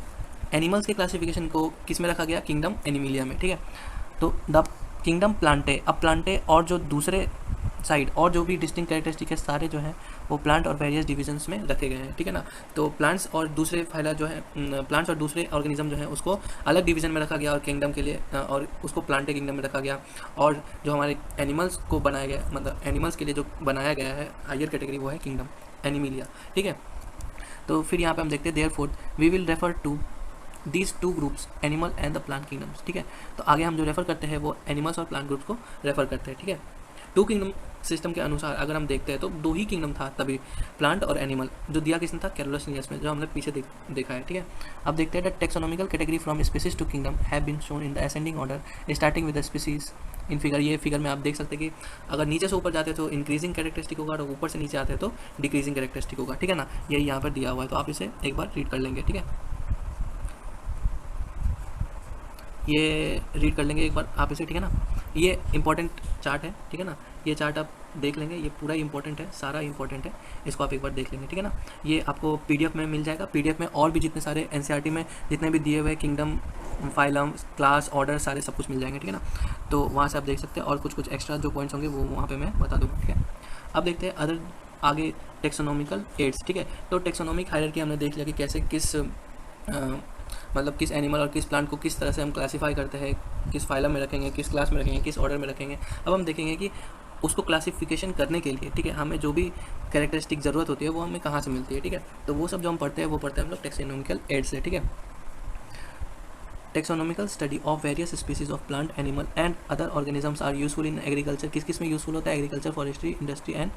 एनिमल्स के क्लासिफिकेशन को किस में रखा गया, किंगडम एनिमिलिया में, ठीक है। तो द किंगडम प्लांटे, अब प्लांटे और जो दूसरे साइड और जो भी डिस्टिंक्ट कैरेक्टरिस्टिक है सारे जो हैं वो प्लांट और वेरियस डिविजन्स में रखे गए हैं, ठीक है ना। तो प्लांट्स और दूसरे फाइला जो है, प्लांट्स और दूसरे ऑर्गेनिज्म जो है उसको अलग डिवीजन में रखा गया और किंगडम के लिए, और उसको प्लांटे किंगडम में रखा गया। और जो हमारे एनिमल्स को बनाया गया, मतलब एनिमल्स के लिए जो बनाया गया है हायर कैटेगरी वो है किंगडम एनिमिलिया, ठीक है। तो फिर यहाँ पे हम देखते हैं therefore we will refer to these two groups animal and the plant kingdoms, ठीक है। तो आगे हम जो रेफर करते हैं वो एनिमल्स और प्लांट ग्रुप्स को रेफर करते हैं, ठीक है। टू किंगडम सिस्टम के अनुसार अगर हम देखते हैं तो दो ही किंगडम था तभी, प्लांट और एनिमल, जो दिया किसने था, कैरोलस लिनियस में, जो हमने पीछे देखा है, ठीक है। अब देखते हैं that taxonomical category from species to kingdom have been shown in the ascending order starting with the species in figure. ये फिगर में आप देख सकते हैं कि अगर नीचे से ऊपर जाते तो इंक्रीजिंग कैरेक्टरिस्टिक होगा और ऊपर से नीचे आते हैं तो डिक्रीजिंग कैरेक्टरिस्टिक होगा, ठीक है ना। यही यहाँ पर दिया हुआ है, तो आप इसे एक बार रीड कर लेंगे, ठीक है। ये रीड कर लेंगे एक बार आप इसे, ठीक है ना। ये इंपॉर्टेंट चार्ट है, ठीक है ना। ये चार्ट आप देख लेंगे, ये पूरा इंपॉर्टेंट है, सारा इंपॉर्टेंट है, इसको आप एक बार देख लेंगे, ठीक है ना। ये आपको PDF में मिल जाएगा। PDF में और भी जितने सारे NCERT में जितने भी दिए हुए किंगडम, फाइलम, क्लास, ऑर्डर, सारे सब कुछ मिल जाएंगे, ठीक है ना। तो वहाँ से आप देख सकते हैं, और कुछ एक्स्ट्रा जो पॉइंट्स होंगे वो वहाँ पर मैं बता दूँगा, ठीक है। अब देखते हैं अदर आगे टेक्सोनॉमिकल एड्स, ठीक है। तो टेक्सोनॉमिक हायरार्की हमने देख लिया कि कैसे किस मतलब किस एनिमल और किस प्लांट को किस तरह से हम क्लासीफाई करते हैं, किस फाइलम में रखेंगे, किस क्लास में रखेंगे, किस ऑर्डर में रखेंगे। अब हम देखेंगे कि उसको क्लासिफिकेशन करने के लिए, ठीक है, हमें जो भी कैरेक्टरिस्टिक ज़रूरत होती है वो हमें कहाँ से मिलती है, ठीक है। तो वो सब जो हम पढ़ते हैं वो पढ़ते हैं हम लोग टेक्सोनॉमिकल एड्स से, ठीक है। Taxonomical study of various species of plant, animal and other organisms are useful in agriculture. किस किस में यूजफुल होता है? Agriculture, forestry, industry and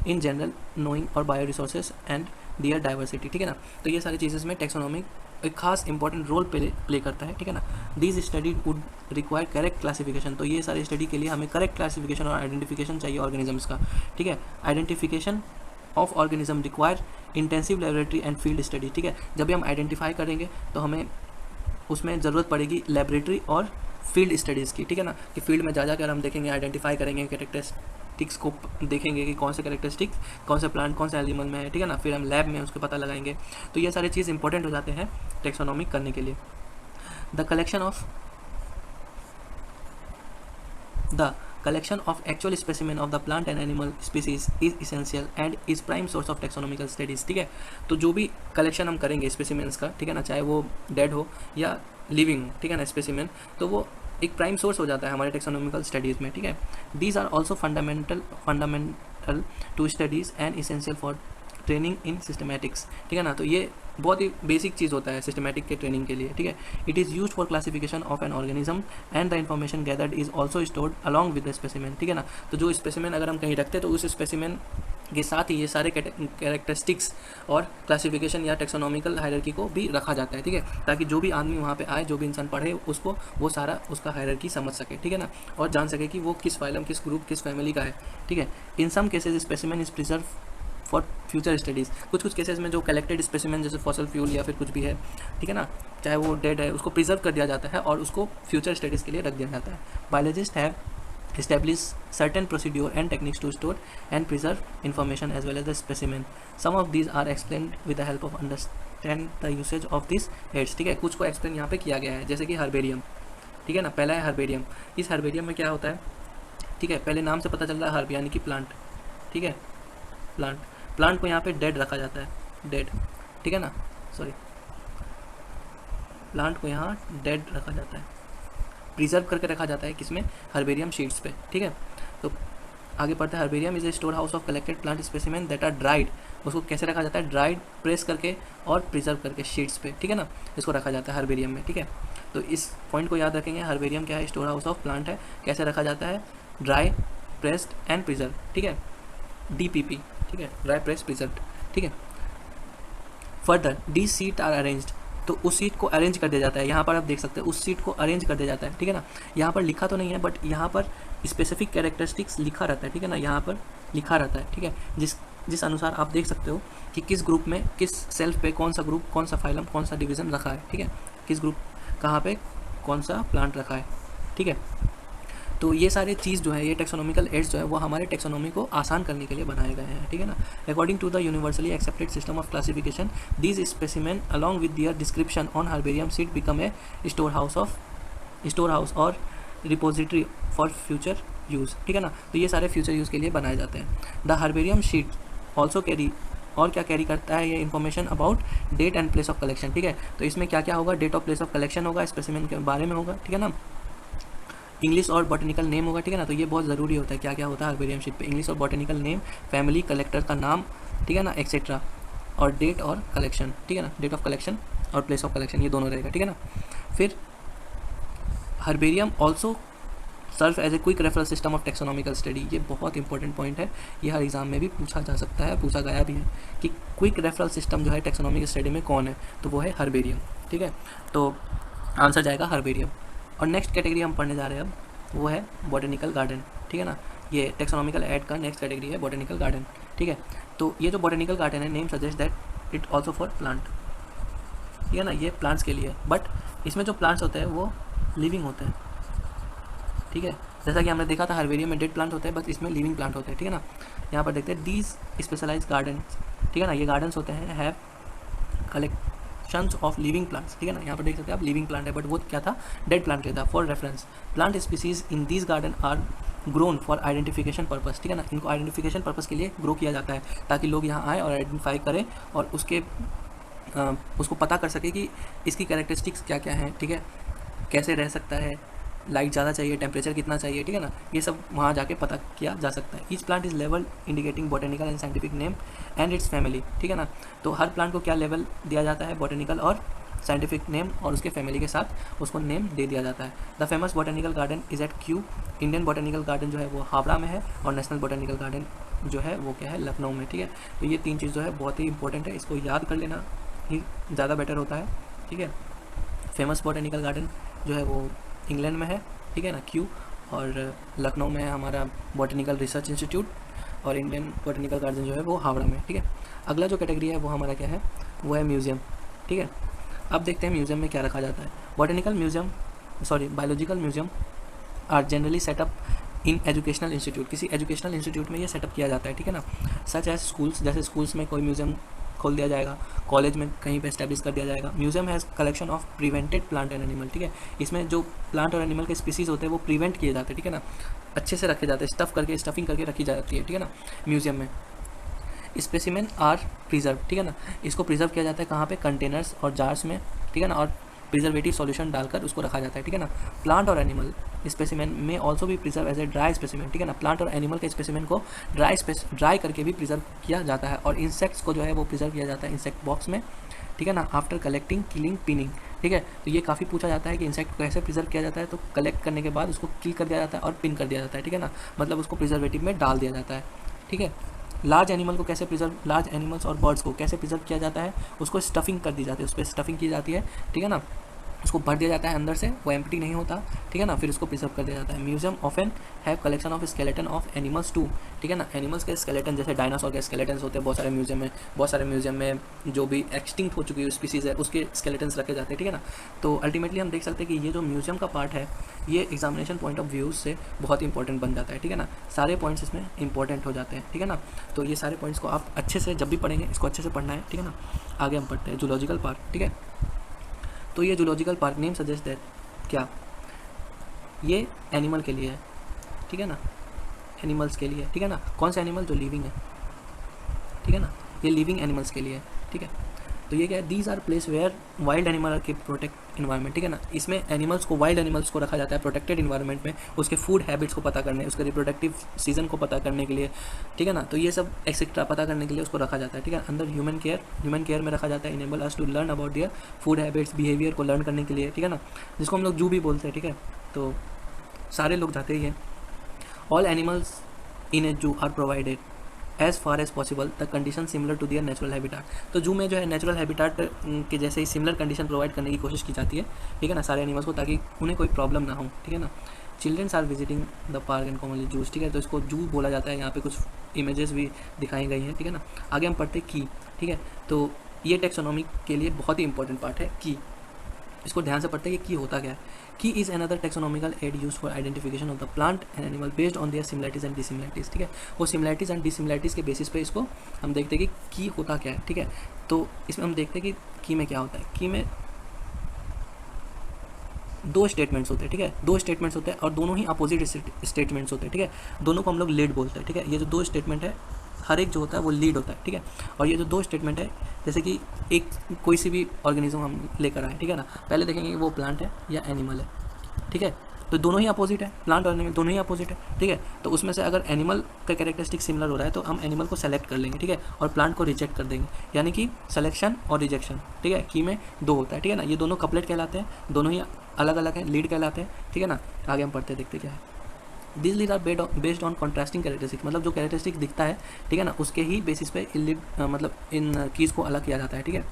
in general knowing our bio resources and their diversity, ठीक है ना। तो ये सारी चीज़ें में टेक्सोनॉमिक एक खास इंपॉर्टेंट रोल प्ले करता है, ठीक है ना। This study would require correct classification. तो ये सारी स्टडी के लिए हमें करेक्ट क्लासिफिकेशन और आइडेंटिफिकेशन चाहिए ऑर्गेनिजम्स का, ठीक है। Identification of organism require intensive laboratory and field study, ठीक है। जब भी हम आइडेंटिफाई करेंगे तो हमें उसमें ज़रूरत पड़ेगी लेबोरेटरी और फील्ड स्टडीज़ की, ठीक है ना। कि फील्ड में जा जाकर हम देखेंगे, आइडेंटिफाई करेंगे, कैरेक्टरिस्टिक्स को देखेंगे कि कौन से कैरेक्टरिस्टिक्स कौन से प्लांट कौन से एनिमल में है, ठीक है ना। फिर हम लैब में उसको पता लगाएंगे। तो ये सारी चीज़ इंपॉर्टेंट हो जाते हैं टेक्सोनॉमिक करने के लिए। The collection of actual specimen of the plant and animal species is essential and is prime source of taxonomical studies, ठीक है। तो जो भी कलेक्शन हम करेंगे स्पेसिमेंस का, ठीक है ना, चाहे वो डेड हो या लिविंग, ठीक है ना, स्पेसिमेन, तो वो एक प्राइम सोर्स हो जाता है हमारे टेक्सोनॉमिकल स्टडीज़ में, ठीक है। These are also fundamental to studies and essential for training in systematics, ठीक है ना। तो ये बहुत ही बेसिक चीज़ होता है सिस्टमैटिक के ट्रेनिंग के लिए, ठीक है। It is use for classification of an organism and the information gathered is also stored along with the specimen, ठीक है ना। तो जो स्पेसिमेन अगर हम कहीं रखते हैं तो उस स्पेसिमेन के साथ ही ये सारे कैरेक्टरिस्टिक्स और क्लासिफिकेशन या टेक्सोनॉमिकल हायरार्की को भी रखा जाता है, ठीक है, ताकि जो भी आदमी वहाँ पे आए, जो भी इंसान पढ़े, उसको वो सारा उसका हायरार्की समझ सके, ठीक है ना, और जान सके कि वो किस फाइलम, किस ग्रुप, किस फैमिली का है, ठीक है। In some cases specimen is preserve for future studies. कुछ केसेस में जो कलेक्टेड स्पेसिमेन जैसे फॉसल फ्यूल या फिर कुछ भी है, ठीक है ना, चाहे वो डेड है, उसको प्रिजर्व कर दिया जाता है और उसको फ्यूचर स्टडीज़ के लिए रख दिया जाता है। Biologist have establish certain procedure and techniques to store and preserve information as well as the specimen. Some of these are explained with the help of understand the usage of these heads, ठीक है। कुछ को explain यहाँ पे किया गया है, जैसे कि हर्बेरियम, ठीक है ना। पहला है हर्बेरियम। इस हर्बेरियम में क्या होता है, ठीक है, पहले नाम से पता चल रहा है हर्ब यानी कि प्लांट, ठीक है, प्लांट को यहाँ पे डेड रखा जाता है, डेड, ठीक है ना, सॉरी, प्लांट को यहाँ डेड रखा जाता है, प्रिजर्व करके रखा जाता है, किसमें, हर्बेरियम शीट्स पे, ठीक है। तो आगे पढ़ते हैं, herbarium is a store house of collected plant specimen that are dried. उसको कैसे रखा जाता है, ड्राइड, प्रेस करके और प्रिजर्व करके शीट्स पे, ठीक है ना, इसको रखा जाता है हर्बेरियम में, ठीक है। तो इस पॉइंट को याद रखेंगे, हर्बेरियम क्या है, स्टोर हाउस ऑफ प्लांट है, कैसे रखा जाता है, ड्राई, प्रेस्ड एंड प्रिजर्व, ठीक है, DPP, ठीक है, ड्राई, प्रेस, प्रिजर्व, ठीक है। Further the sheet are arranged, तो उस सीट को अरेंज कर दिया जाता है, यहाँ पर आप देख सकते हैं उस सीट को अरेंज कर दिया जाता है, ठीक है ना। यहाँ पर लिखा तो नहीं है बट यहाँ पर स्पेसिफिक कैरेक्टरिस्टिक्स लिखा रहता है, ठीक है ना, यहाँ पर लिखा रहता है, ठीक है, जिस अनुसार आप देख सकते हो कि किस ग्रुप में, किस सेल्फ पे कौन सा ग्रुप, कौन सा फाइलम, कौन सा डिवीज़न रखा है, ठीक है, किस ग्रुप कहाँ पे कौन सा प्लांट रखा है, ठीक है। तो ये सारे चीज़ जो है, ये टेक्सोनॉमिकल एड्स जो है वो हमारे टेक्सोनॉमी को आसान करने के लिए बनाए गए हैं, ठीक है ना। According to the universally accepted system of classification, these specimen along with their description on herbarium sheet become a store house और रिपोजिटरी फॉर फ्यूचर यूज़, ठीक है ना। तो ये सारे फ्यूचर यूज़ के लिए बनाए जाते हैं। The herbarium sheet also carry, और क्या कैरी करता है, ये information about date and place of collection, ठीक है। तो इसमें क्या क्या होगा, date of place of collection होगा, स्पेसिमेन के बारे में होगा, ठीक है ना, इंग्लिश और बॉटनिकल नेम होगा, ठीक है ना। तो ये बहुत ज़रूरी होता है, क्या क्या होता है हर्बेरियम शीट पे, इंग्लिश और बॉटनिकल नेम, फैमिली, कलेक्टर का नाम, ठीक है ना, एक्सेट्रा, और डेट और कलेक्शन, ठीक है ना, डेट ऑफ कलेक्शन और प्लेस ऑफ कलेक्शन, ये दोनों रहेगा, ठीक है ना। फिर herbarium also serve as a quick referral system of taxonomical study, ये बहुत इंपॉर्टेंट पॉइंट है, ये हर एग्जाम में भी पूछा जा सकता है, पूछा गया भी है कि क्विक रेफरल सिस्टम जो है टेक्सोनॉमिकल स्टडी में कौन है, तो वो है हर्बेरियम, ठीक है। तो आंसर जाएगा हर्बेरियम। और नेक्स्ट कैटेगरी हम पढ़ने जा रहे हैं अब, वो है बॉटनिकल गार्डन, ठीक है ना। ये टेक्सोनॉमिकल एड का नेक्स्ट कैटेगरी है बॉटनिकल गार्डन, ठीक है। तो ये जो बॉटनिकल गार्डन है, name suggest that it also for plant, ठीक है ना, ये प्लांट्स के लिए, बट इसमें जो प्लांट्स होते हैं वो लिविंग होते हैं, ठीक है, जैसा कि हमने देखा था हर्बेरियम में डेड प्लांट होते हैं, बस इसमें लिविंग प्लांट होते हैं, ठीक है ना। यहाँ पर देखते हैं दीज स्पेशलाइज गार्डन, ठीक है ना, ये गार्डन्स होते हैं have collections of living plants, ठीक है ना। यहाँ पर देख सकते हैं आप लिविंग प्लांट है, बट वो क्या था, डेड प्लांट क्या था। For reference plant species in these garden are grown for identification purpose, ठीक है ना। इनको आइडेंटिफिकेशन पर्पस के लिए ग्रो किया जाता है ताकि लोग यहाँ आए और आइडेंटिफाई करें और उसको पता कर सके कि इसकी कैरेक्टरिस्टिक्स क्या क्या हैं, ठीक है, कैसे रह सकता है, लाइट ज़्यादा चाहिए, टेम्परेचर कितना चाहिए, ठीक है ना, ये सब वहाँ जाके पता किया जा सकता है। Each plant is level indicating botanical and scientific name and it's family, ठीक है ना। तो हर प्लांट को क्या लेवल दिया जाता है, बॉटेनिकल और साइंटिफिक नेम और उसके फैमिली के साथ उसको नेम दे दिया जाता है। The famous botanical garden is at Kew, Indian botanical garden जो है वो हावड़ा में है और नेशनल बॉटेनिकल गार्डन जो है वो क्या है, लखनऊ में, ठीक है। तो ये तीन चीज़ जो है बहुत ही इंपॉर्टेंट है, इसको याद कर लेना ही ज़्यादा बेटर होता है, ठीक है। फेमस बॉटेनिकल गार्डन जो है वो इंग्लैंड में है, ठीक है ना, क्यू, और लखनऊ में है हमारा बॉटेनिकल रिसर्च इंस्टीट्यूट, और इंडियन बॉटेनिकल गार्डन जो है वो हावड़ा में, ठीक है। अगला जो कैटेगरी है वो हमारा क्या है, वो है म्यूज़ियम, ठीक है। अब देखते हैं म्यूज़ियम में क्या रखा जाता है। Biological museum are generally set up in educational institute, किसी एजुकेशनल इंस्टीट्यूट में ये सेटअप किया जाता है, ठीक है ना। सच एज स्कूल्स, जैसे स्कूल्स में कोई म्यूज़ियम खोल दिया जाएगा, कॉलेज में कहीं पे एस्टेब्लिश कर दिया जाएगा। Museum has collection of prevented plant and animal, ठीक है। इसमें जो प्लांट और एनिमल के स्पीसीज होते हैं वो प्रिवेंट किए जाते हैं, ठीक है ना, अच्छे से रखे जाते हैं, स्टफिंग करके रखी जाती है, ठीक है ना, म्यूजियम में। स्पेसिमेन आर प्रिजर्व, ठीक है ना, इसको प्रिजर्व किया जाता है कहाँ पे, कंटेनर्स और जार्स में, ठीक है ना, और प्रिजर्वेटिव सॉल्यूशन डालकर उसको रखा जाता है, ठीक है ना। प्लांट और एनिमल स्पेसिमेन में ऑल्सो भी preserve as a dry specimen, ठीक है ना। प्लांट और एनिमल के स्पेसिमेन को ड्राई करके भी प्रिजर्व किया जाता है, और इंसेक्ट्स को जो है वो प्रिजर्व किया जाता है इंसेक्ट बॉक्स में, ठीक है ना, आफ्टर कलेक्टिंग, किलिंग, पिनिंग, ठीक है। तो ये काफ़ी पूछा जाता है कि इंसेक्ट को कैसे प्रिजर्व किया जाता है, तो कलेक्ट करने के बाद उसको किल कर दिया जाता है और पिन कर दिया जाता है, ठीक है ना, मतलब उसको प्रिजर्वेटिव में डाल दिया जाता है, ठीक है। लार्ज एनिमल्स और बर्ड्स को कैसे प्रिजर्व किया जाता है, उसको स्टफिंग कर दी जाती है, उस पर स्टफिंग की जाती है, ठीक है ना, उसको भर दिया जाता है अंदर से, वो एम्प्टी नहीं होता, ठीक है ना, फिर उसको प्रिजर्व कर दिया जाता है। Museum often have collection of skeleton of animals too, ठीक है ना, एनिमल्स के स्केलेटन, जैसे डायनासोर के स्केलेटन्स होते हैं बहुत सारे म्यूजियम में जो भी एक्सटिंक्ट हो चुकी है स्पीसीज है उसके स्केलेटन्स रखे जाते हैं, ठीक है ना। तो अल्टीमेटली हम देख सकते हैं कि ये जो म्यूजियम का पार्ट है ये एग्जामिनेशन पॉइंट ऑफ व्यू से बहुत इंपॉर्टेंट बन जाता है, ठीक है ना, सारे पॉइंट्स इसमें इंपॉर्टेंट हो जाते हैं, ठीक है ना। तो ये सारे पॉइंट्स को आप अच्छे से जब भी पढ़ेंगे इसको अच्छे से पढ़ना है, ठीक है ना। आगे हम पढ़ते हैं जूलॉजिकल पार्क, ठीक है। तो ये zoological park name suggest that, क्या ये एनिमल के लिए है, ठीक है ना, एनिमल्स के लिए, ठीक है ना। कौन सा एनिमल, जो लिविंग है, ठीक है ना, ये लिविंग एनिमल्स के लिए है, ठीक है। तो ये क्या है, these are place where wild animal के प्रोटेक्ट इन्वायरमेंट, ठीक है ना, इसमें एनिमल्स को, वाइल्ड एनिमल्स को रखा जाता है प्रोटेक्टेड इन्वायरमेंट में, उसके फूड हैबिट्स को पता करने, उसके रिप्रोडक्टिव सीजन को पता करने के लिए, ठीक है ना। तो ये सब एक्सेट्रा पता करने के लिए उसको रखा जाता है, ठीक है। अंदर ह्यूमन केयर में रखा जाता है, enable us to learn about their food habits, behaviour को लर्न करने के लिए, ठीक है ना, जिसको हम लोग जू भी बोलते हैं, ठीक है। तो सारे लोग जाते ही हैं। All animals in a zoo are provided as far as possible the condition similar to their natural habitat. तो जू में जो है नेचुरल हैबिटाट के जैसे ही सिमिलर कंडीशन प्रोवाइड करने की कोशिश की जाती है, ठीक है ना, सारे एनिमल्स को, ताकि उन्हें कोई प्रॉब्लम ना हो, ठीक है ना। Childrens are visiting the park and commonly zoos, ठीक है, तो इसको जू बोला जाता है। यहाँ पे कुछ इमेजेस भी दिखाई गई हैं, ठीक है ना। आगे हम पढ़ते की, ठीक है। तो ये टेक्सोनॉमी के लिए बहुत ही इंपॉर्टेंट पार्ट है की, इसको ध्यान से पढ़ते हैं कि की होता क्या है। की is another taxonomical add use for identification of the plant and animal based on their similarities and dissimilarities, ठीक है। वो सिमिलरिटीज एंड डिसिमिलरिटीज के बेसिस पे इसको हम देखते हैं कि की होता क्या है, ठीक है। तो इसमें हम देखते हैं कि की में क्या होता है। की में दो स्टेटमेंट्स होते हैं, ठीक है, दो स्टेटमेंट्स होते हैं और दोनों ही अपोजिट स्टेटमेंट्स होते हैं, ठीक है। दोनों को हम लोग लीड बोलते हैं, ठीक है। ये जो दो स्टेटमेंट है, हर एक जो होता है वो लीड होता है, ठीक है। और ये जो दो स्टेटमेंट है, जैसे कि एक कोई सी भी ऑर्गेनिज्म हम लेकर आए, ठीक है ना, पहले देखेंगे वो प्लांट है या एनिमल है, ठीक है। तो दोनों ही अपोजिट है, प्लांट और एनिमल दोनों ही अपोजिट है, ठीक है। तो उसमें से अगर एनिमल का कैरेक्टरिस्टिक सिमिलर हो रहा है तो हम एनिमल को सेलेक्ट कर लेंगे, ठीक है, और प्लांट को रिजेक्ट कर देंगे, यानी कि सिलेक्शन और रिजेक्शन, ठीक है। की में दो होता है, ठीक है ना। ये दोनों कपलेट कहलाते हैं, दोनों ही अलग अलग हैं, लीड कहलाते हैं, ठीक है ना। आगे हम पढ़ते देखते क्या है। This lead are based on contrasting characteristic, मतलब जो कैरेक्टरिस्टिक दिखता है, ठीक है ना, उसके ही बेसिस पे मतलब इन कीज़ को अलग किया जाता है, ठीक है।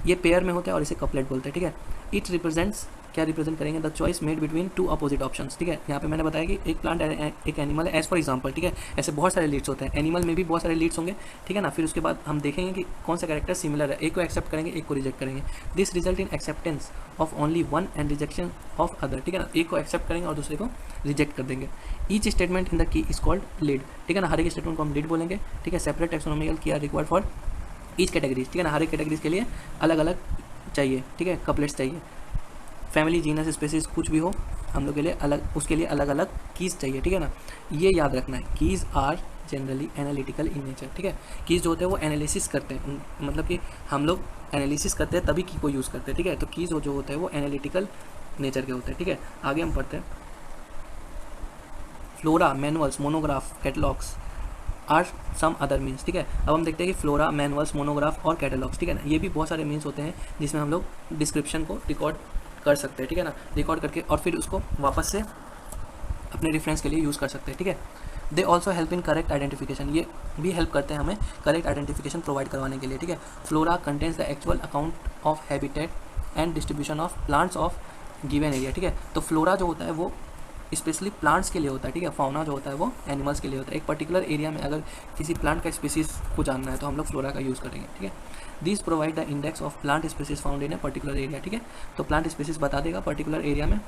ये पेयर में होता है और इसे कपलेट बोलते हैं, ठीक है। इट रिप्रेजेंट्स क्या रिप्रेजेंट करेंगे, the choice made between two opposite options, ठीक है। यहाँ पे मैंने बताया कि एक प्लांट एक एनिमल है एज फॉर एग्जांपल, ठीक है। ऐसे बहुत सारे लीड्स होते हैं, एनिमल में भी बहुत सारे लीड्स होंगे, ठीक है ना। फिर उसके बाद हम देखेंगे कि कौन सा कैरेक्टर सिमिलर है, एक को एक्सेप्ट करेंगे एक को रिजेक्ट करेंगे। This result in acceptance of only one and rejection of other, ठीक है ना। एक को एक्सेप्ट करेंगे और दूसरे को रिजेक्ट कर देंगे। Each statement in the key is called lead, ठीक है ना। हर एक स्टेटमेंट को हम लीड बोलेंगे, ठीक है। Separate taxonomical key are required for each categories, ठीक है ना। हर एक कैटेगरीज के लिए अलग अलग चाहिए, ठीक है, कपलेट्स चाहिए। फैमिली, जीनस, स्पेसिस कुछ भी हो, हम लोग के लिए अलग, उसके लिए अलग अलग कीज़ चाहिए, ठीक है ना। ये याद रखना है, keys are generally analytical in nature, ठीक है। कीज़ जो होते हैं वो एनालिसिस करते हैं, मतलब कि हम लोग एनालिसिस करते हैं तभी की को यूज़ करते हैं, ठीक है। तो कीज़ जो होते हैं वो एनालिटिकल नेचर के होते हैं, ठीक है। आगे हम पढ़ते हैं। Flora, manuals, monograph, catalogues are some other means, ठीक है। अब हम देखते हैं कि फ्लोरा, मैनुअल्स, मोनोग्राफ और कैटलॉग्स, ठीक है ना, ये भी बहुत सारे मीन्स होते हैं जिसमें हम लोग डिस्क्रिप्शन को रिकॉर्ड कर सकते हैं, ठीक है ना। रिकॉर्ड करके और फिर उसको वापस से अपने रेफरेंस के लिए यूज़ कर सकते हैं, ठीक है। They also help in correct identification, ये भी हेल्प करते हैं हमें करेक्ट आइडेंटिफिकेशन प्रोवाइड करवाने के लिए, ठीक है। Flora contains the actual account of habitat and distribution of plants of given area, ठीक है। तो फ्लोरा जो होता है वो स्पेशली प्लांट्स के लिए होता है, ठीक है। फाउना जो होता है वो एनिमल्स के लिए होता है। एक पर्टिकुलर एरिया में अगर किसी प्लांट का स्पीसीज को जानना है तो हम लोग फ्लोरा का यूज़ करेंगे, ठीक है। This provide the index of plant species found in a particular area, ठीक है। तो प्लांट स्पीसीज बता देगा पर्टिकुलर एरिया में।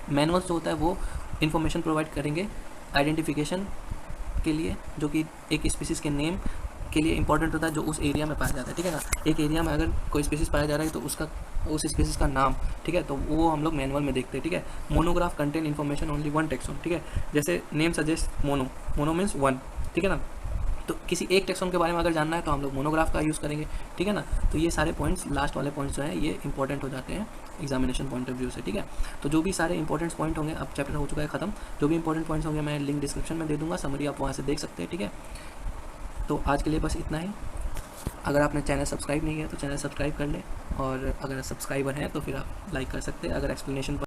मैनुअल्स जो होता है वो इन्फॉर्मेशन प्रोवाइड करेंगे आइडेंटिफिकेशन के लिए, जो कि एक स्पीसीज़ के नेम के लिए इंपॉर्टेंट होता है जो उस एरिया में पाया जाता है, ठीक है ना। एक एरिया में अगर कोई स्पीसीज़ पाया जा रहा है तो उसका उस स्पीसीज़ का नाम, ठीक है, तो वो हम लोग मैनुअल में देखते हैं, ठीक है। Monograph contain information only one taxon, ठीक है। जैसे name suggest mono means one, ठीक है ना। तो किसी एक टेक्सोन के बारे में अगर जानना है तो हम लोग मोनोग्राफ का यूज़ करेंगे, ठीक है ना। तो ये सारे पॉइंट्स, लास्ट वाले पॉइंट्स जो हैं ये इंपॉर्टेंट हो जाते हैं एग्जामिनेशन पॉइंट ऑफ व्यू से, ठीक है। तो जो भी सारे इंपॉर्टेंट पॉइंट होंगे, अब चैप्टर हो चुका है खत्म, जो भी इंपॉर्टेंट पॉइंट्स होंगे मैं लिंक डिस्क्रिप्शन में दे दूँगा, समरी आप वहाँ से देख सकते हैं, ठीक है। तो आज के लिए बस इतना ही। अगर आपने चैनल सब्सक्राइब नहीं किया तो चैनल सब्सक्राइब कर लें, और अगर सब्सक्राइबर हैं तो फिर आप लाइक कर सकते हैं। अगर एक्सप्लेनेशन